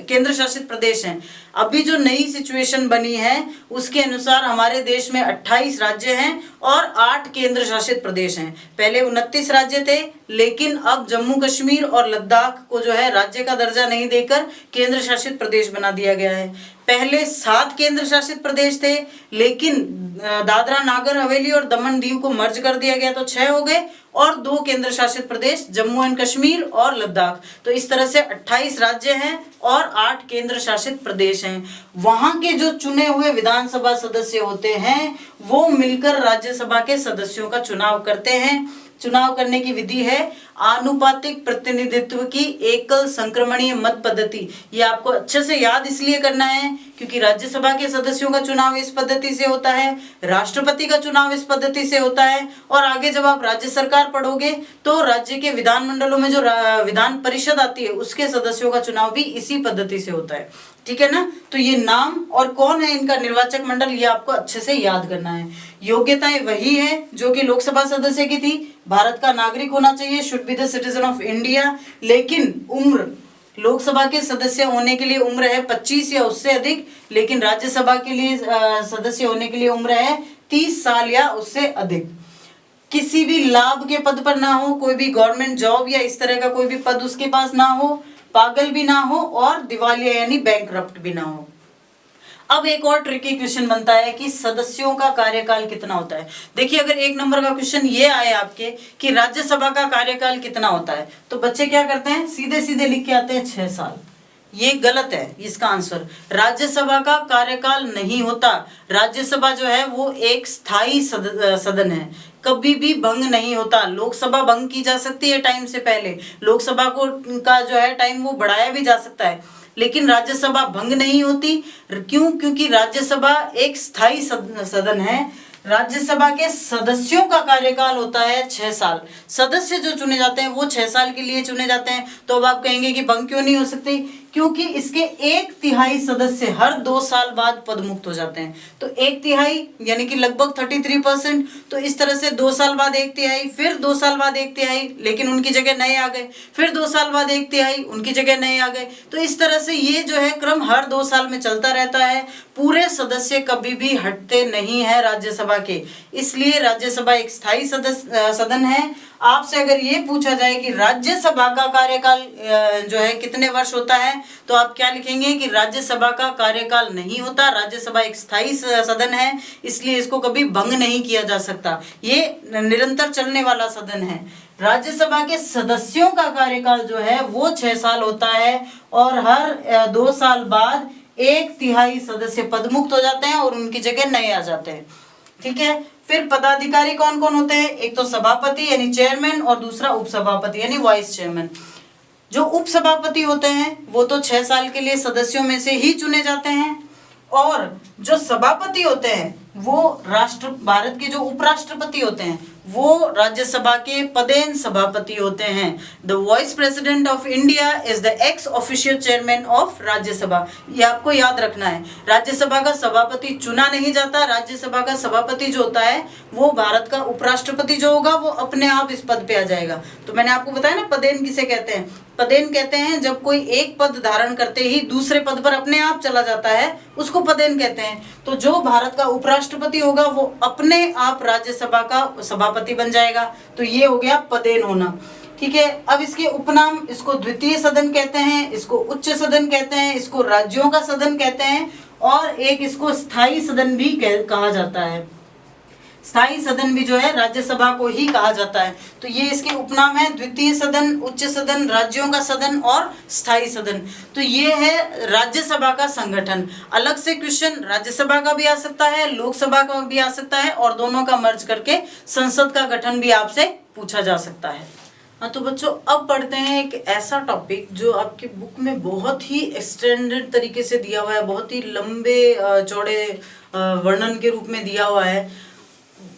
केंद्र शासित प्रदेश हैं? अभी जो नई सिचुएशन बनी है उसके अनुसार हमारे देश में 28 राज्य हैं और 8 केंद्र शासित प्रदेश हैं। पहले 29 राज्य थे, लेकिन अब जम्मू कश्मीर और लद्दाख को जो है राज्य का दर्जा नहीं देकर केंद्र शासित प्रदेश बना दिया गया है। पहले 7 केंद्र शासित प्रदेश थे, लेकिन दादरा नागर हवेली और दमन दीव को मर्ज कर दिया गया तो 6 हो गए, और 2 केंद्र शासित प्रदेश जम्मू एंड कश्मीर और लद्दाख। तो इस तरह से 28 राज्य हैं और 8 केंद्र शासित प्रदेश हैं। वहां के जो चुने हुए विधानसभा सदस्य होते हैं वो मिलकर राज्यसभा के सदस्यों का चुनाव करते हैं। चुनाव करने की विधि है आनुपातिक प्रतिनिधित्व की एकल संक्रमणीय मत पद्धति। ये आपको अच्छे से याद इसलिए करना है क्योंकि राज्यसभा के सदस्यों का चुनाव इस पद्धति से होता है, राष्ट्रपति का चुनाव इस पद्धति से होता है, और आगे जब आप राज्य सरकार पढ़ोगे तो राज्य के विधानमंडलों में जो विधान परिषद आती है उसके सदस्यों का चुनाव भी इसी पद्धति से होता है, ठीक है ना। तो ये नाम और कौन है इनका निर्वाचक मंडल, ये आपको अच्छे से याद करना है। योग्यताएं वही है जो कि लोकसभा सदस्य की थी, भारत का नागरिक होना चाहिए, should be the citizen of India, लेकिन उम्र लोकसभा के सदस्य होने के लिए उम्र है 25 या उससे अधिक, लेकिन राज्यसभा के लिए सदस्य होने के लिए उम्र है 30 साल या उससे अधिक। किसी भी लाभ के पद पर ना हो, कोई भी गवर्नमेंट जॉब या इस तरह का कोई भी पद उसके पास ना हो, पागल भी ना हो और दिवालिया यानी बैंकरप्ट भी ना हो। अब एक और ट्रिकी क्वेश्चन बनता है कि सदस्यों का कार्यकाल कितना होता है। देखिए, अगर 1 नंबर का क्वेश्चन ये आए आपके कि राज्यसभा का कार्यकाल कितना होता है, तो बच्चे क्या करते हैं, सीधे सीधे लिख के आते हैं 6 साल। ये गलत है इसका आंसर। राज्यसभा का कार्यकाल नहीं होता। राज्यसभा जो है वो एक स्थायी सदन है, कभी भी भंग नहीं होता। लोकसभा भंग की जा सकती है टाइम से पहले, लोकसभा को का जो है टाइम वो बढ़ाया भी जा सकता है, लेकिन राज्यसभा भंग नहीं होती। क्यों? क्योंकि राज्यसभा एक स्थायी सदन है। राज्यसभा के सदस्यों का कार्यकाल होता है 6 साल। सदस्य जो चुने जाते हैं वो 6 साल के लिए चुने जाते हैं। तो अब आप कहेंगे कि भंग क्यों नहीं हो सकती, क्योंकि इसके 1/3 सदस्य हर 2 साल बाद पद मुक्त हो जाते हैं। तो 1/3 यानी कि लगभग 33%। तो इस तरह से 2 साल बाद 1/3, फिर 2 साल बाद 1/3, लेकिन उनकी जगह नए आ गए, फिर 2 साल बाद 1/3, उनकी जगह नए आ गए। तो इस तरह से ये जो है क्रम हर 2 साल में चलता रहता है। पूरे सदस्य कभी भी हटते नहीं है राज्यसभा के, इसलिए राज्यसभा एक स्थायी सदन है। आपसे अगर ये पूछा जाए कि राज्यसभा का कार्यकाल जो है कितने वर्ष होता है, तो आप क्या लिखेंगे कि राज्यसभा का कार्यकाल नहीं होता। राज्यसभा एक स्थायी सदन है, इसलिए इसको कभी भंग नहीं किया जा सकता। ये निरंतर चलने वाला सदन है। राज्यसभा के सदस्यों का कार्यकाल जो है वो 6 साल होता है, और हर 2 साल बाद 1/3 सदस्य पदमुक्त हो जाते हैं और उनकी जगह नए आ जाते हैं, ठीक है। फिर पदाधिकारी कौन कौन होते हैं, एक तो सभापति यानी चेयरमैन, और दूसरा उपसभापति यानी वाइस चेयरमैन। जो उपसभापति होते हैं वो तो 6 साल के लिए सदस्यों में से ही चुने जाते हैं, और जो सभापति होते हैं वो भारत के जो उपराष्ट्रपति होते हैं वो राज्यसभा के पदेन सभापति होते हैं। The vice president of India is the x official chairman of Rajya Sabha. ये आपको याद रखना है। राज्यसभा का सभापति चुना नहीं जाता। राज्यसभा का सभापति जो होता है वो भारत का उपराष्ट्रपति जो होगा वो अपने आप इस पद पे आ जाएगा। तो मैंने आपको बताया ना पदेन किसे कहते हैं। पदेन कहते हैं जब कोई एक पद धारण करते ही दूसरे पद पर अपने आप चला जाता है, उसको पदेन कहते हैं। तो जो भारत का उपराष्ट्रपति होगा वो अपने आप राज्यसभा का सभापति बन जाएगा। तो ये हो गया पदेन होना, ठीक है। अब इसके उपनाम, इसको द्वितीय सदन कहते हैं, इसको उच्च सदन कहते हैं, इसको राज्यों का सदन कहते हैं, और एक इसको स्थायी सदन भी कहा जाता है। स्थायी सदन भी जो है राज्यसभा को ही कहा जाता है। तो ये इसके उपनाम है, द्वितीय सदन, उच्च सदन, राज्यों का सदन और स्थायी सदन। तो ये है राज्यसभा का संगठन। अलग से क्वेश्चन राज्यसभा का भी आ सकता है, लोकसभा का भी आ सकता है, और दोनों का मर्ज करके संसद का गठन भी आपसे पूछा जा सकता है। हाँ, तो बच्चों अब पढ़ते हैं एक ऐसा टॉपिक जो आपकी बुक में बहुत ही एक्सटेंडेड तरीके से दिया हुआ है, बहुत ही लंबे चौड़े वर्णन के रूप में दिया हुआ है,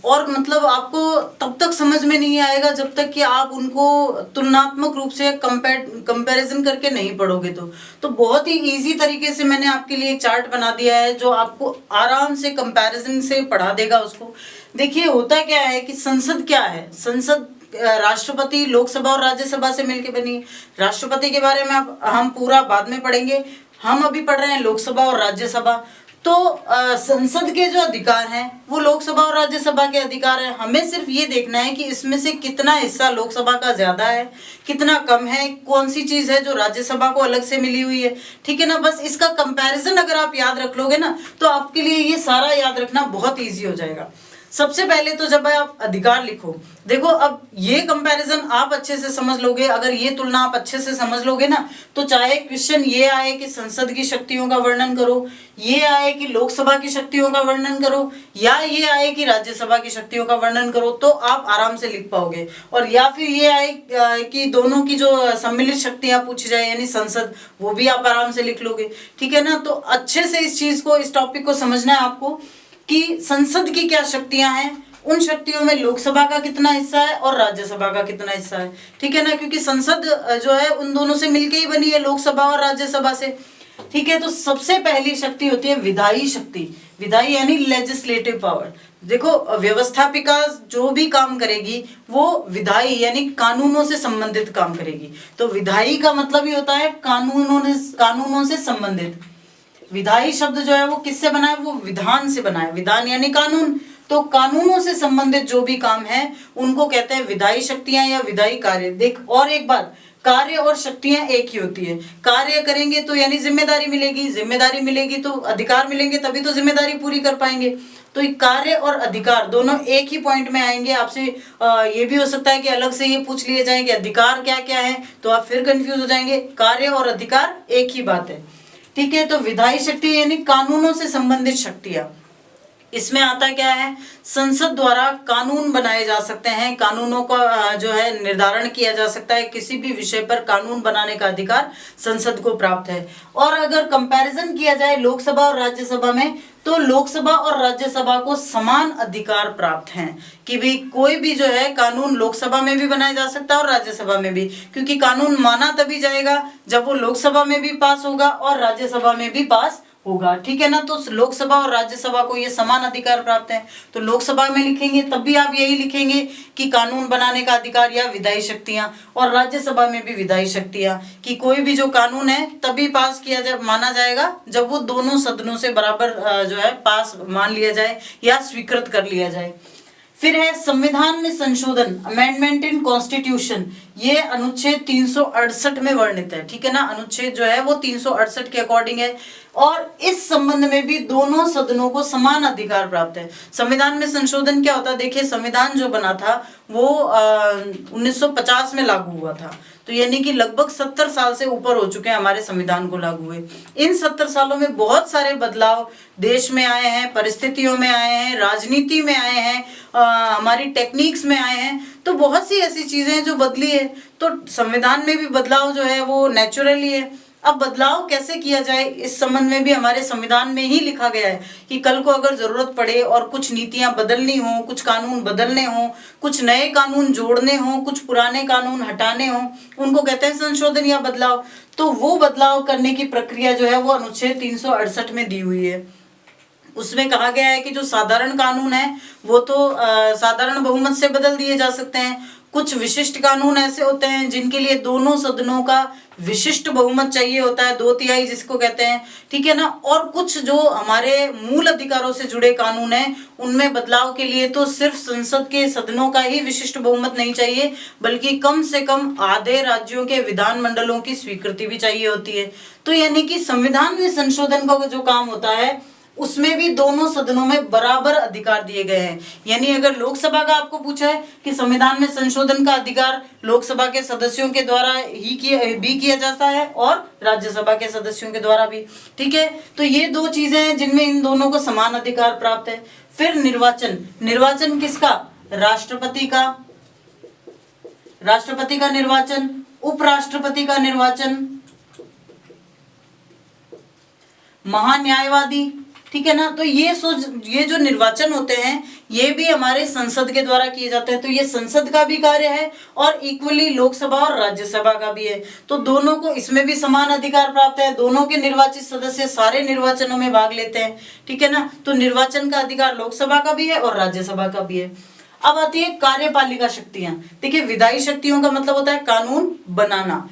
और मतलब आपको तब तक समझ में नहीं आएगा जब तक कि आप उनको तुलनात्मक रूप से कंपैरिजन करके नहीं पढ़ोगे। तो बहुत ही इजी तरीके से मैंने आपके लिए एक चार्ट बना दिया है जो आपको आराम से कंपैरिजन से पढ़ा देगा उसको। देखिए होता क्या है कि संसद क्या है, संसद राष्ट्रपति, लोकसभा और राज्यसभा से मिलकर बनी है। राष्ट्रपति के बारे में अब हम पूरा बाद में पढ़ेंगे, हम अभी पढ़ रहे हैं लोकसभा और राज्यसभा। तो संसद के जो अधिकार हैं वो लोकसभा और राज्यसभा के अधिकार हैं। हमें सिर्फ ये देखना है कि इसमें से कितना हिस्सा लोकसभा का ज्यादा है, कितना कम है, कौन सी चीज है जो राज्यसभा को अलग से मिली हुई है, ठीक है ना। बस इसका कंपैरिजन अगर आप याद रख लोगे ना तो आपके लिए ये सारा याद रखना बहुत ईजी हो जाएगा। सबसे पहले तो जब आप अधिकार लिखो, देखो अब ये कंपैरिजन आप अच्छे से समझ लोगे, अगर ये तुलना आप अच्छे से समझ लोगे ना तो चाहे क्वेश्चन ये आए कि संसद की शक्तियों का वर्णन करो, ये आए कि लोकसभा की शक्तियों का वर्णन करो, या ये आए कि राज्यसभा की शक्तियों का वर्णन करो, तो आप आराम से लिख पाओगे। और या फिर ये आए कि दोनों की जो सम्मिलित शक्तियां पूछी जाए यानी संसद, वो भी आप आराम से लिख लोगे, ठीक है ना। तो अच्छे से इस चीज को, इस टॉपिक को समझना है आपको कि संसद की क्या शक्तियां हैं, उन शक्तियों में लोकसभा का कितना हिस्सा है और राज्यसभा का कितना हिस्सा है, ठीक है ना। क्योंकि संसद जो है उन दोनों से मिलके ही बनी है, लोकसभा और राज्यसभा से, ठीक है। तो सबसे पहली शक्ति होती है विधायी शक्ति। विधायी यानी लेजिस्लेटिव पावर। देखो व्यवस्थापिका जो भी काम करेगी वो विधायी यानी कानूनों से संबंधित काम करेगी। तो विधायी का मतलब ही होता है कानूनों से संबंधित। विधायी शब्द जो है वो किससे बना है, वो विधान से बना है। विधान यानी कानून, तो कानूनों से संबंधित जो भी काम है उनको कहते हैं विधायी शक्तियां या विधायी कार्य। देख और एक बात, कार्य और शक्तियां एक ही होती है। कार्य करेंगे तो यानी जिम्मेदारी मिलेगी, जिम्मेदारी मिलेगी तो अधिकार मिलेंगे, तभी तो जिम्मेदारी पूरी कर पाएंगे। तो ये कार्य और अधिकार दोनों एक ही पॉइंट में आएंगे। आपसे ये भी हो सकता है कि अलग से ये पूछ लिए जाएंगे अधिकार क्या क्या है, तो आप फिर कंफ्यूज हो जाएंगे। कार्य और अधिकार एक ही बात है, ठीक है। तो विधायी शक्ति यानी कानूनों से संबंधित शक्तियां। इसमें आता क्या है, संसद द्वारा कानून बनाए जा सकते हैं, कानूनों का जो है निर्धारण किया जा सकता है। किसी भी विषय पर कानून बनाने का अधिकार संसद को प्राप्त है। और अगर कंपैरिजन किया जाए लोकसभा और राज्यसभा में, तो लोकसभा और राज्यसभा को समान अधिकार प्राप्त हैं कि भी कोई भी जो है कानून लोकसभा में भी बनाया जा सकता है और राज्यसभा में भी, क्योंकि कानून माना तभी जाएगा जब वो लोकसभा में भी पास होगा और राज्यसभा में भी पास होगा, ठीक है ना। तो लोकसभा और राज्यसभा को ये समान अधिकार प्राप्त है। तो लोकसभा में लिखेंगे तब भी आप यही लिखेंगे कि कानून बनाने का अधिकार या विधायी शक्तियां, और राज्यसभा में भी विधायी शक्तियां कि कोई भी जो कानून है तभी पास किया जाए, माना जाएगा जब वो दोनों सदनों से बराबर जो है पास मान लिया जाए या स्वीकृत कर लिया जाए। फिर है संविधान में संशोधन, अमेंडमेंट इन कॉन्स्टिट्यूशन। ये अनुच्छेद 368 में वर्णित है, ठीक है ना। अनुच्छेद जो है वो 368 के अकॉर्डिंग है और इस संबंध में भी दोनों सदनों को समान अधिकार प्राप्त है। संविधान में संशोधन क्या होता है, देखिए संविधान जो बना था वो 1950 में लागू हुआ था, तो यानी कि लगभग 70 साल से ऊपर हो चुके हैं हमारे संविधान को लागू हुए। इन 70 सालों में बहुत सारे बदलाव देश में आए हैं, परिस्थितियों में आए हैं, राजनीति में आए हैं, हमारी टेक्निक्स में आए हैं। तो बहुत सी ऐसी चीजें जो बदली है, तो संविधान में भी बदलाव जो है वो नेचुरली है। अब बदलाव कैसे किया जाए इस संबंध में भी हमारे संविधान में ही लिखा गया है कि कल को अगर जरूरत पड़े और कुछ नीतियां बदलनी हो, कुछ कानून बदलने हो, कुछ नए कानून जोड़ने हो, कुछ पुराने कानून हटाने हो, उनको कहते हैं संशोधन या बदलाव। तो वो बदलाव करने की प्रक्रिया जो है वो अनुच्छेद 368 में दी हुई है। उसमें कहा गया है कि जो साधारण कानून है वो तो साधारण बहुमत से बदल दिए जा सकते हैं। कुछ विशिष्ट कानून ऐसे होते हैं जिनके लिए दोनों सदनों का विशिष्ट बहुमत चाहिए होता है, 2/3 जिसको कहते हैं, ठीक है ना। और कुछ जो हमारे मूल अधिकारों से जुड़े कानून हैं उनमें बदलाव के लिए तो सिर्फ संसद के सदनों का ही विशिष्ट बहुमत नहीं चाहिए, बल्कि कम से कम आधे राज्यों के विधानमंडलों की स्वीकृति भी चाहिए होती है। तो यानी कि संविधान में संशोधन का जो काम होता है उसमें भी दोनों सदनों में बराबर अधिकार दिए गए हैं। यानी अगर लोकसभा का आपको पूछा है कि संविधान में संशोधन का अधिकार लोकसभा के सदस्यों के द्वारा ही किया जाता है और राज्यसभा के सदस्यों के द्वारा भी, ठीक है। तो ये दो चीजें हैं जिनमें इन दोनों को समान अधिकार प्राप्त है। फिर निर्वाचन, निर्वाचन किसका, राष्ट्रपति का, राष्ट्रपति का निर्वाचन, उपराष्ट्रपति का निर्वाचन, महान्यायवादी, ठीक है ना। तो ये जो निर्वाचन होते हैं ये भी हमारे संसद के द्वारा किए जाते हैं। तो ये संसद का भी कार्य है और इक्वली लोकसभा और राज्यसभा का भी है। तो दोनों को इसमें भी समान अधिकार प्राप्त है। दोनों के निर्वाचित सदस्य सारे निर्वाचनों में भाग लेते हैं, ठीक है ना। तो निर्वाचन का अधिकार लोकसभा का भी है और राज्यसभा का भी है। अब आती है कार्यपालिका शक्तियां। देखिए, विधायी शक्तियों का मतलब होता है कानून बनाना,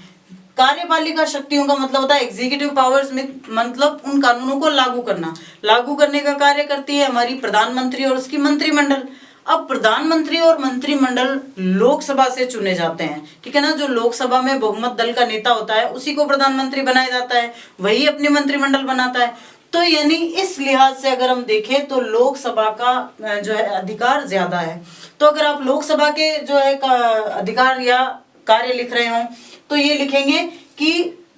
कार्यपालिका शक्तियों का मतलब होता है एग्जीक्यूटिव पावर्स में, मतलब उन कानूनों को लागू करना। लागू करने का कार्य करती है हमारी प्रधानमंत्री और उसकी मंत्रिमंडल। अब प्रधानमंत्री और मंत्रिमंडल लोकसभा से चुने जाते हैं, ठीक है ना। जो लोकसभा में बहुमत दल का नेता होता है उसी को प्रधानमंत्री बनाया जाता है, वही अपनी मंत्रिमंडल बनाता है। तो यानी इस लिहाज से अगर हम देखें तो लोकसभा का जो है अधिकार ज्यादा है। तो अगर आप लोकसभा के जो है अधिकार या कार्य लिख रहे हो तो ये लिखेंगे कि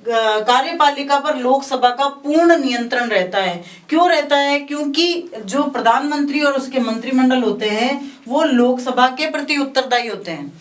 कार्यपालिका पर लोकसभा का पूर्ण नियंत्रण रहता है। क्यों रहता है? क्योंकि जो प्रधानमंत्री और उसके मंत्रिमंडल होते हैं वो लोकसभा के प्रति उत्तरदायी होते हैं।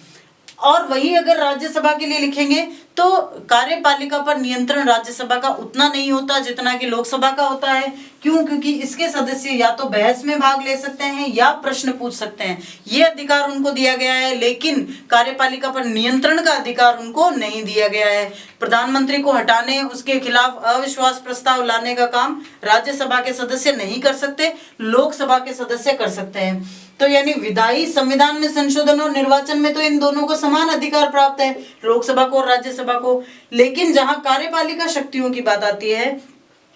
और वही अगर राज्यसभा के लिए लिखेंगे तो कार्यपालिका पर नियंत्रण राज्यसभा का उतना नहीं होता जितना कि लोकसभा का होता है। क्यों? क्योंकि इसके सदस्य या तो बहस में भाग ले सकते हैं या प्रश्न पूछ सकते हैं, ये अधिकार उनको दिया गया है। लेकिन कार्यपालिका पर नियंत्रण का अधिकार उनको नहीं दिया गया है। प्रधानमंत्री को हटाने, उसके खिलाफ अविश्वास प्रस्ताव लाने का काम राज्यसभा के सदस्य नहीं कर सकते, लोकसभा के सदस्य कर सकते हैं। तो यानी विधायी, संविधान में संशोधन और निर्वाचन में तो इन दोनों को समान अधिकार प्राप्त है, लोकसभा को और राज्यसभा को। लेकिन जहां कार्यपालिका शक्तियों की बात आती है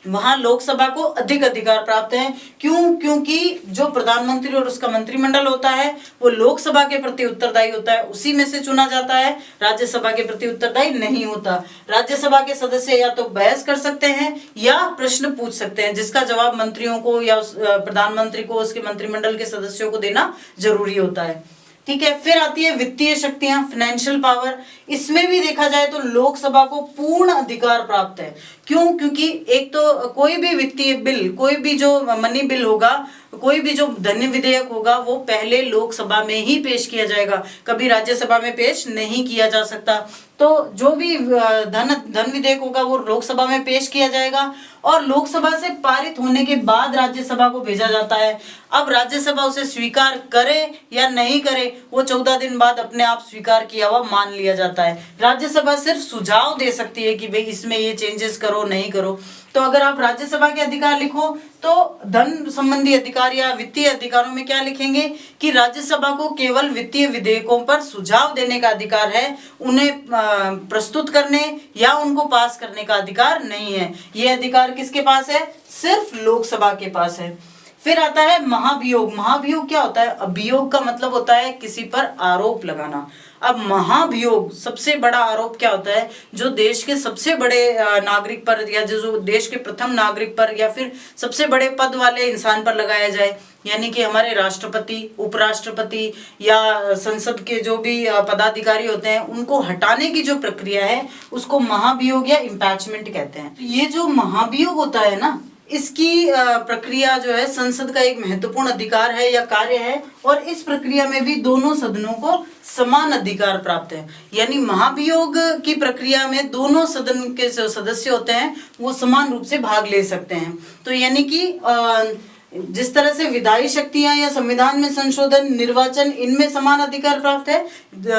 वहां लोकसभा को अधिक अधिकार प्राप्त है। क्यों? क्योंकि जो प्रधानमंत्री और उसका मंत्रिमंडल होता है वो लोकसभा के प्रति उत्तरदायी होता है, उसी में से चुना जाता है, राज्यसभा के प्रति उत्तरदायी नहीं होता। राज्यसभा के सदस्य या तो बहस कर सकते हैं या प्रश्न पूछ सकते हैं, जिसका जवाब मंत्रियों को या प्रधानमंत्री को उसके मंत्रिमंडल के सदस्यों को देना जरूरी होता है, ठीक है। फिर आती है वित्तीय शक्तियां, फाइनेंशियल पावर। इसमें भी देखा जाए तो लोकसभा को पूर्ण अधिकार प्राप्त है। क्यों? क्योंकि एक तो कोई भी वित्तीय बिल, कोई भी जो मनी बिल होगा, कोई भी जो धन विधेयक होगा वो पहले लोकसभा में ही पेश किया जाएगा, कभी राज्यसभा में पेश नहीं किया जा सकता। तो जो भी धन विधेयक होगा वो लोकसभा में पेश किया जाएगा और लोकसभा से पारित होने के बाद राज्यसभा को भेजा जाता है। अब राज्यसभा उसे स्वीकार करे या नहीं करे वो 14 दिन बाद अपने आप स्वीकार किया हुआ मान लिया जाता है। राज्यसभा सिर्फ सुझाव दे सकती है कि भाई इसमें ये चेंजेस करो, नहीं करो। तो अगर आप राज्यसभा के अधिकार लिखो तो धन संबंधी अधिकार या वित्तीय अधिकारों में क्या लिखेंगे कि राज्यसभा को केवल वित्तीय विधेयकों पर सुझाव देने का अधिकार है, उन्हें प्रस्तुत करने या उनको पास करने का अधिकार नहीं है। ये अधिकार किसके पास है? सिर्फ लोकसभा के पास है। फिर आता है महाभियोग। महाभियोग क्या होता है? अभियोग का मतलब होता है किसी पर आरोप लगाना। अब महाभियोग, सबसे बड़ा आरोप क्या होता है? जो देश के सबसे बड़े नागरिक पर या जो देश के प्रथम नागरिक पर या फिर सबसे बड़े पद वाले इंसान पर लगाया जाए, यानी कि हमारे राष्ट्रपति, उपराष्ट्रपति या संसद के जो भी पदाधिकारी होते हैं उनको हटाने की जो प्रक्रिया है उसको महाभियोग या इम्पैचमेंट कहते हैं। ये जो महाभियोग होता है ना, इसकी प्रक्रिया जो है संसद का एक महत्वपूर्ण अधिकार है या कार्य है और इस प्रक्रिया में भी दोनों सदनों को समान अधिकार प्राप्त है। यानी महाभियोग की प्रक्रिया में दोनों सदन के जो सदस्य होते हैं वो समान रूप से भाग ले सकते हैं। तो यानी कि जिस तरह से विधायी शक्तियां या संविधान में संशोधन, निर्वाचन, इनमें समान अधिकार प्राप्त है,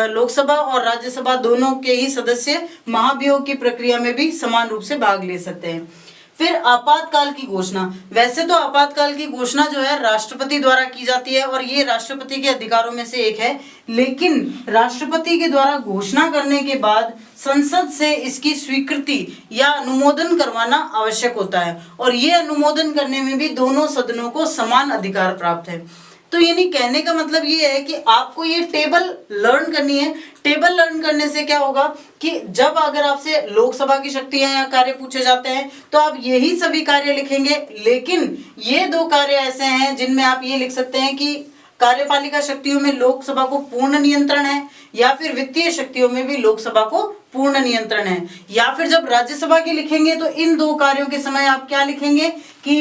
लोकसभा और राज्यसभा दोनों के ही सदस्य महाभियोग की प्रक्रिया में भी समान रूप से भाग ले सकते हैं। फिर आपातकाल की घोषणा। वैसे तो आपातकाल की घोषणा जो है राष्ट्रपति द्वारा की जाती है और ये राष्ट्रपति के अधिकारों में से एक है, लेकिन राष्ट्रपति के द्वारा घोषणा करने के बाद संसद से इसकी स्वीकृति या अनुमोदन करवाना आवश्यक होता है और ये अनुमोदन करने में भी दोनों सदनों को समान अधिकार प्राप्त है। तो यानी कहने का मतलब ये है कि आपको ये टेबल लर्न करनी है। टेबल लर्न करने से क्या होगा कि जब अगर आपसे लोकसभा की शक्तियां या कार्य पूछे जाते हैं तो आप यही सभी कार्य लिखेंगे, लेकिन ये दो कार्य ऐसे हैं जिनमें आप ये लिख सकते हैं कि कार्यपालिका शक्तियों में लोकसभा को पूर्ण नियंत्रण है या फिर वित्तीय शक्तियों में भी लोकसभा को पूर्ण नियंत्रण है। या फिर जब राज्यसभा की लिखेंगे तो इन दो कार्यों के समय आप क्या लिखेंगे कि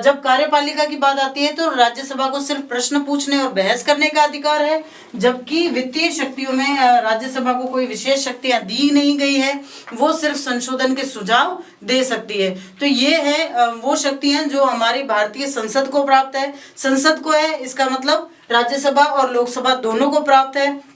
जब कार्यपालिका की बात आती है तो राज्यसभा को सिर्फ प्रश्न पूछने और बहस करने का अधिकार है, जबकि वित्तीय शक्तियों में राज्यसभा को कोई विशेष शक्तियां दी नहीं गई है, वो सिर्फ संशोधन के सुझाव दे सकती है। तो ये है वो शक्तियां जो हमारी भारतीय संसद को प्राप्त है। संसद को है, इसका मतलब राज्यसभा और लोकसभा दोनों को प्राप्त है।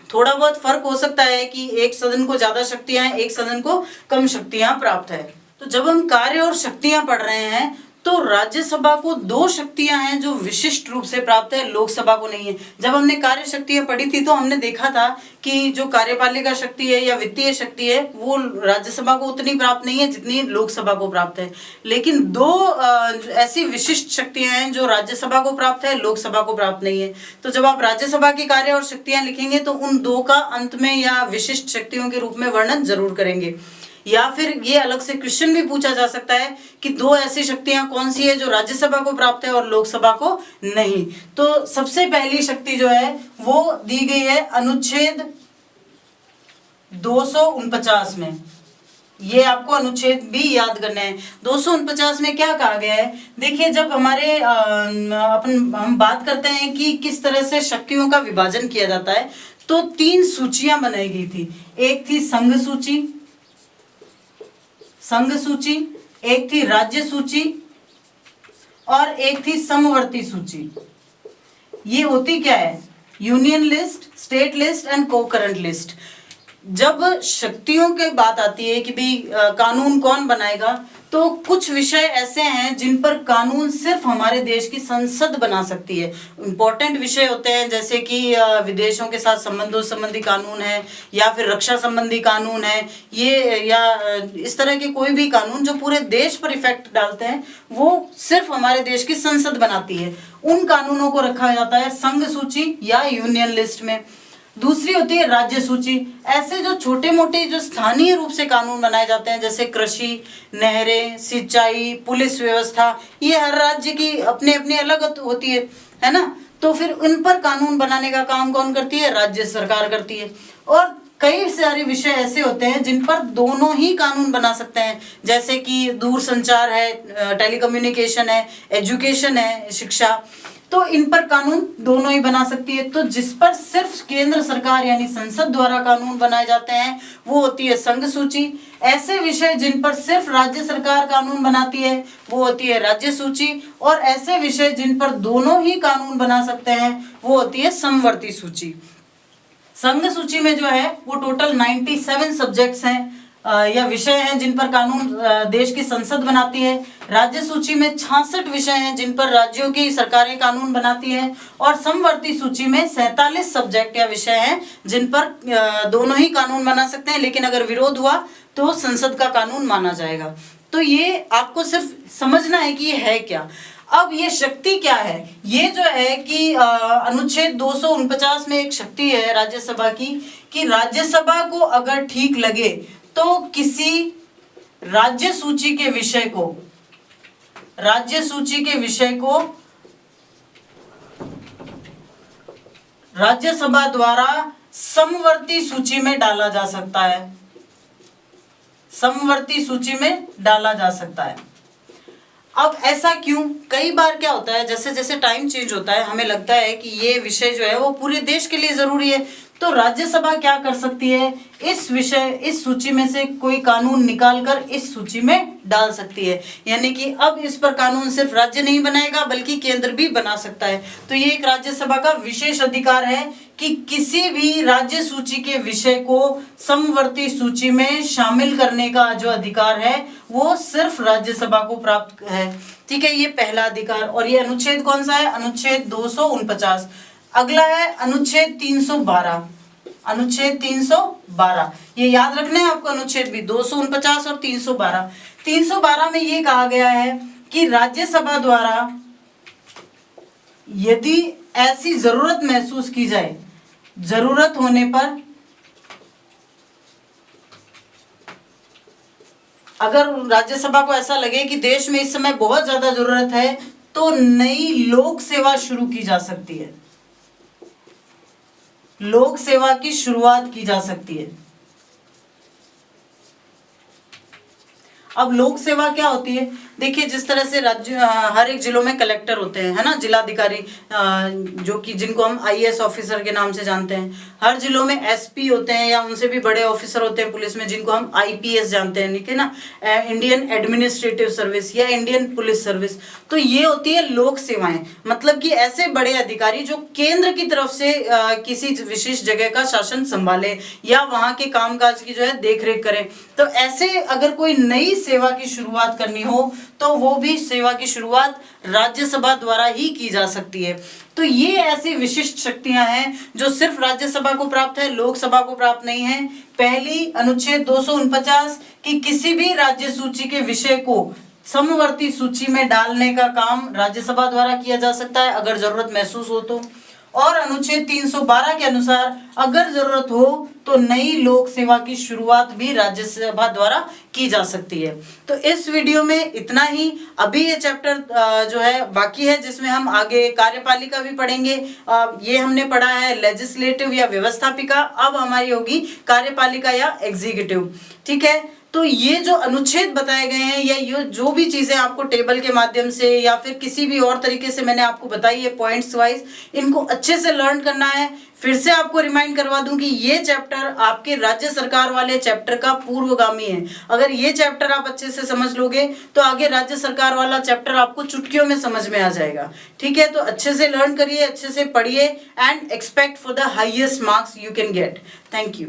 थोड़ा बहुत फर्क हो सकता है कि एक सदन को ज्यादा शक्तियां हैं, एक सदन को कम शक्तियां प्राप्त है। तो जब हम कार्य और शक्तियां पढ़ रहे हैं तो राज्यसभा को दो शक्तियां हैं जो विशिष्ट रूप से प्राप्त है, लोकसभा को नहीं है। जब हमने कार्य शक्तियां पढ़ी थी तो हमने देखा था कि जो कार्यपालिका शक्ति है या वित्तीय शक्ति है वो राज्यसभा को उतनी प्राप्त नहीं है जितनी लोकसभा को प्राप्त है। लेकिन दो ऐसी विशिष्ट शक्तियां हैं जो राज्यसभा को प्राप्त है, लोकसभा को प्राप्त नहीं है। तो जब आप राज्यसभा के कार्य और शक्तियां लिखेंगे तो उन दो का अंत में या विशिष्ट शक्तियों के रूप में वर्णन जरूर करेंगे। या फिर ये अलग से क्वेश्चन भी पूछा जा सकता है कि दो ऐसी शक्तियां कौन सी है जो राज्यसभा को प्राप्त है और लोकसभा को नहीं। तो सबसे पहली शक्ति जो है वो दी गई है अनुच्छेद 249 में। ये आपको अनुच्छेद भी याद करना है। 249 में क्या कहा गया है, देखिए जब हमारे हम बात करते हैं कि किस तरह से शक्तियों का विभाजन किया जाता है तो तीन सूचियां बनाई गई थी। एक थी संघ सूची, एक थी राज्य सूची और एक थी समवर्ती सूची। ये होती क्या है, union list, state list and concurrent list. जब शक्तियों की बात आती है कि भाई कानून कौन बनाएगा तो कुछ विषय ऐसे हैं जिन पर कानून सिर्फ हमारे देश की संसद बना सकती है। इंपॉर्टेंट विषय होते हैं जैसे कि विदेशों के साथ संबंधों संबंधी कानून है या फिर रक्षा संबंधी कानून है, ये या इस तरह के कोई भी कानून जो पूरे देश पर इफेक्ट डालते हैं वो सिर्फ हमारे देश की संसद बनाती है। उन कानूनों को रखा जाता है संघ सूची या यूनियन लिस्ट में। दूसरी होती है राज्य सूची। ऐसे जो छोटे मोटे जो स्थानीय रूप से कानून बनाए जाते हैं जैसे कृषि, नहरें, सिंचाई, पुलिस व्यवस्था, ये हर राज्य की अपनी अपनी अलग होती है ना। तो फिर उन पर कानून बनाने का काम कौन करती है, राज्य सरकार करती है। और कई सारे विषय ऐसे होते हैं जिन पर दोनों ही कानून बना सकते हैं, जैसे कि दूरसंचार है, टेलीकम्युनिकेशन है, एजुकेशन है, शिक्षा, तो इन पर कानून दोनों ही बना सकती है। तो जिस पर सिर्फ केंद्र सरकार यानी संसद द्वारा कानून बनाए जाते हैं वो होती है संघ सूची। ऐसे विषय जिन पर सिर्फ राज्य सरकार कानून बनाती है वो होती है राज्य सूची। और ऐसे विषय जिन पर दोनों ही कानून बना सकते हैं वो होती है समवर्ती सूची। संघ सूची में जो है वो टोटल 97 सब्जेक्ट्स हैं या विषय हैं जिन पर कानून देश की संसद बनाती है। राज्य सूची में 66 विषय हैं जिन पर राज्यों की सरकारें कानून बनाती हैं। और समवर्ती सूची में 47 सब्जेक्ट या विषय हैं जिन पर दोनों ही कानून बना सकते हैं, लेकिन अगर विरोध हुआ तो संसद का कानून माना जाएगा। तो ये आपको सिर्फ समझना है कि ये है क्या। अब ये शक्ति क्या है, ये जो है कि अनुच्छेद 249 में एक शक्ति है राज्यसभा की कि राज्यसभा को अगर ठीक लगे तो किसी राज्य सूची के विषय को राज्यसभा द्वारा समवर्ती सूची में डाला जा सकता है। समवर्ती सूची में डाला जा सकता है। अब ऐसा क्यों, कई बार क्या होता है जैसे जैसे टाइम चेंज होता है हमें लगता है कि ये विषय जो है वो पूरे देश के लिए जरूरी है, तो राज्यसभा क्या कर सकती है, इस सूची में से कोई कानून निकालकर इस सूची में डाल सकती है। यानी कि अब इस पर कानून सिर्फ राज्य नहीं बनाएगा बल्कि केंद्र भी बना सकता है। तो ये एक राज्यसभा का विशेष अधिकार है कि किसी भी राज्य सूची के विषय को समवर्ती सूची में शामिल करने का जो अधिकार है वो सिर्फ राज्यसभा को प्राप्त है। ठीक है, ये पहला अधिकार। और ये अनुच्छेद कौन सा है, अनुच्छेद 249। अगला है अनुच्छेद 312। अनुच्छेद 312 ये याद रखना है आपको, अनुच्छेद भी 249 और 312। 312 में ये कहा गया है कि राज्यसभा द्वारा यदि ऐसी जरूरत महसूस की जाए, जरूरत होने पर अगर राज्यसभा को ऐसा लगे कि देश में इस समय बहुत ज्यादा जरूरत है तो नई लोक सेवा शुरू की जा सकती है, लोक सेवा की शुरुआत की जा सकती है। अब लोक सेवा क्या होती है? देखिए, जिस तरह से राज्य हर एक जिलों में कलेक्टर होते हैं, है ना, जिलाधिकारी, जो कि जिनको हम आईएएस ऑफिसर के नाम से जानते हैं। हर जिलों में एसपी होते हैं या उनसे भी बड़े ऑफिसर होते हैं पुलिस में, जिनको हम आईपीएस जानते हैं, ठीक है ना, इंडियन एडमिनिस्ट्रेटिव सर्विस या इंडियन पुलिस सर्विस। तो ये होती है लोक सेवाएं, मतलब कि ऐसे बड़े अधिकारी जो केंद्र की तरफ से किसी विशेष जगह का शासन संभाले या वहां के कामकाज की जो है देखरेख करें। तो ऐसे अगर कोई नई सेवा की शुरुआत करनी हो तो वो भी सेवा की शुरुआत राज्यसभा द्वारा ही की जा सकती है। तो ये ऐसी विशिष्ट शक्तियां हैं जो सिर्फ राज्यसभा को प्राप्त है, लोकसभा को प्राप्त नहीं है। पहली अनुच्छेद 249 की किसी भी राज्य सूची के विषय को समवर्ती सूची में डालने का काम राज्यसभा द्वारा किया जा सकता है अगर जरूरत महसूस हो तो। और अनुच्छेद 312 के अनुसार अगर जरूरत हो तो नई लोक सेवा की शुरुआत भी राज्यसभा द्वारा की जा सकती है। तो इस वीडियो में इतना ही। अभी ये चैप्टर जो है बाकी है, जिसमें हम आगे कार्यपालिका भी पढ़ेंगे। ये हमने पढ़ा है लेजिस्लेटिव या व्यवस्थापिका, अब हमारी होगी कार्यपालिका या एग्जीक्यूटिव, ठीक है। तो ये जो अनुच्छेद बताए गए हैं या ये जो भी चीजें आपको टेबल के माध्यम से या फिर किसी भी और तरीके से मैंने आपको बताई है पॉइंट्स वाइज, इनको अच्छे से लर्न करना है। फिर से आपको रिमाइंड करवा दूं कि ये चैप्टर आपके राज्य सरकार वाले चैप्टर का पूर्वगामी है। अगर ये चैप्टर आप अच्छे से समझ लोगे तो आगे राज्य सरकार वाला चैप्टर आपको चुटकियों में समझ में आ जाएगा, ठीक है। तो अच्छे से लर्न करिए, अच्छे से पढ़िए and expect for the highest marks you can get. Thank you.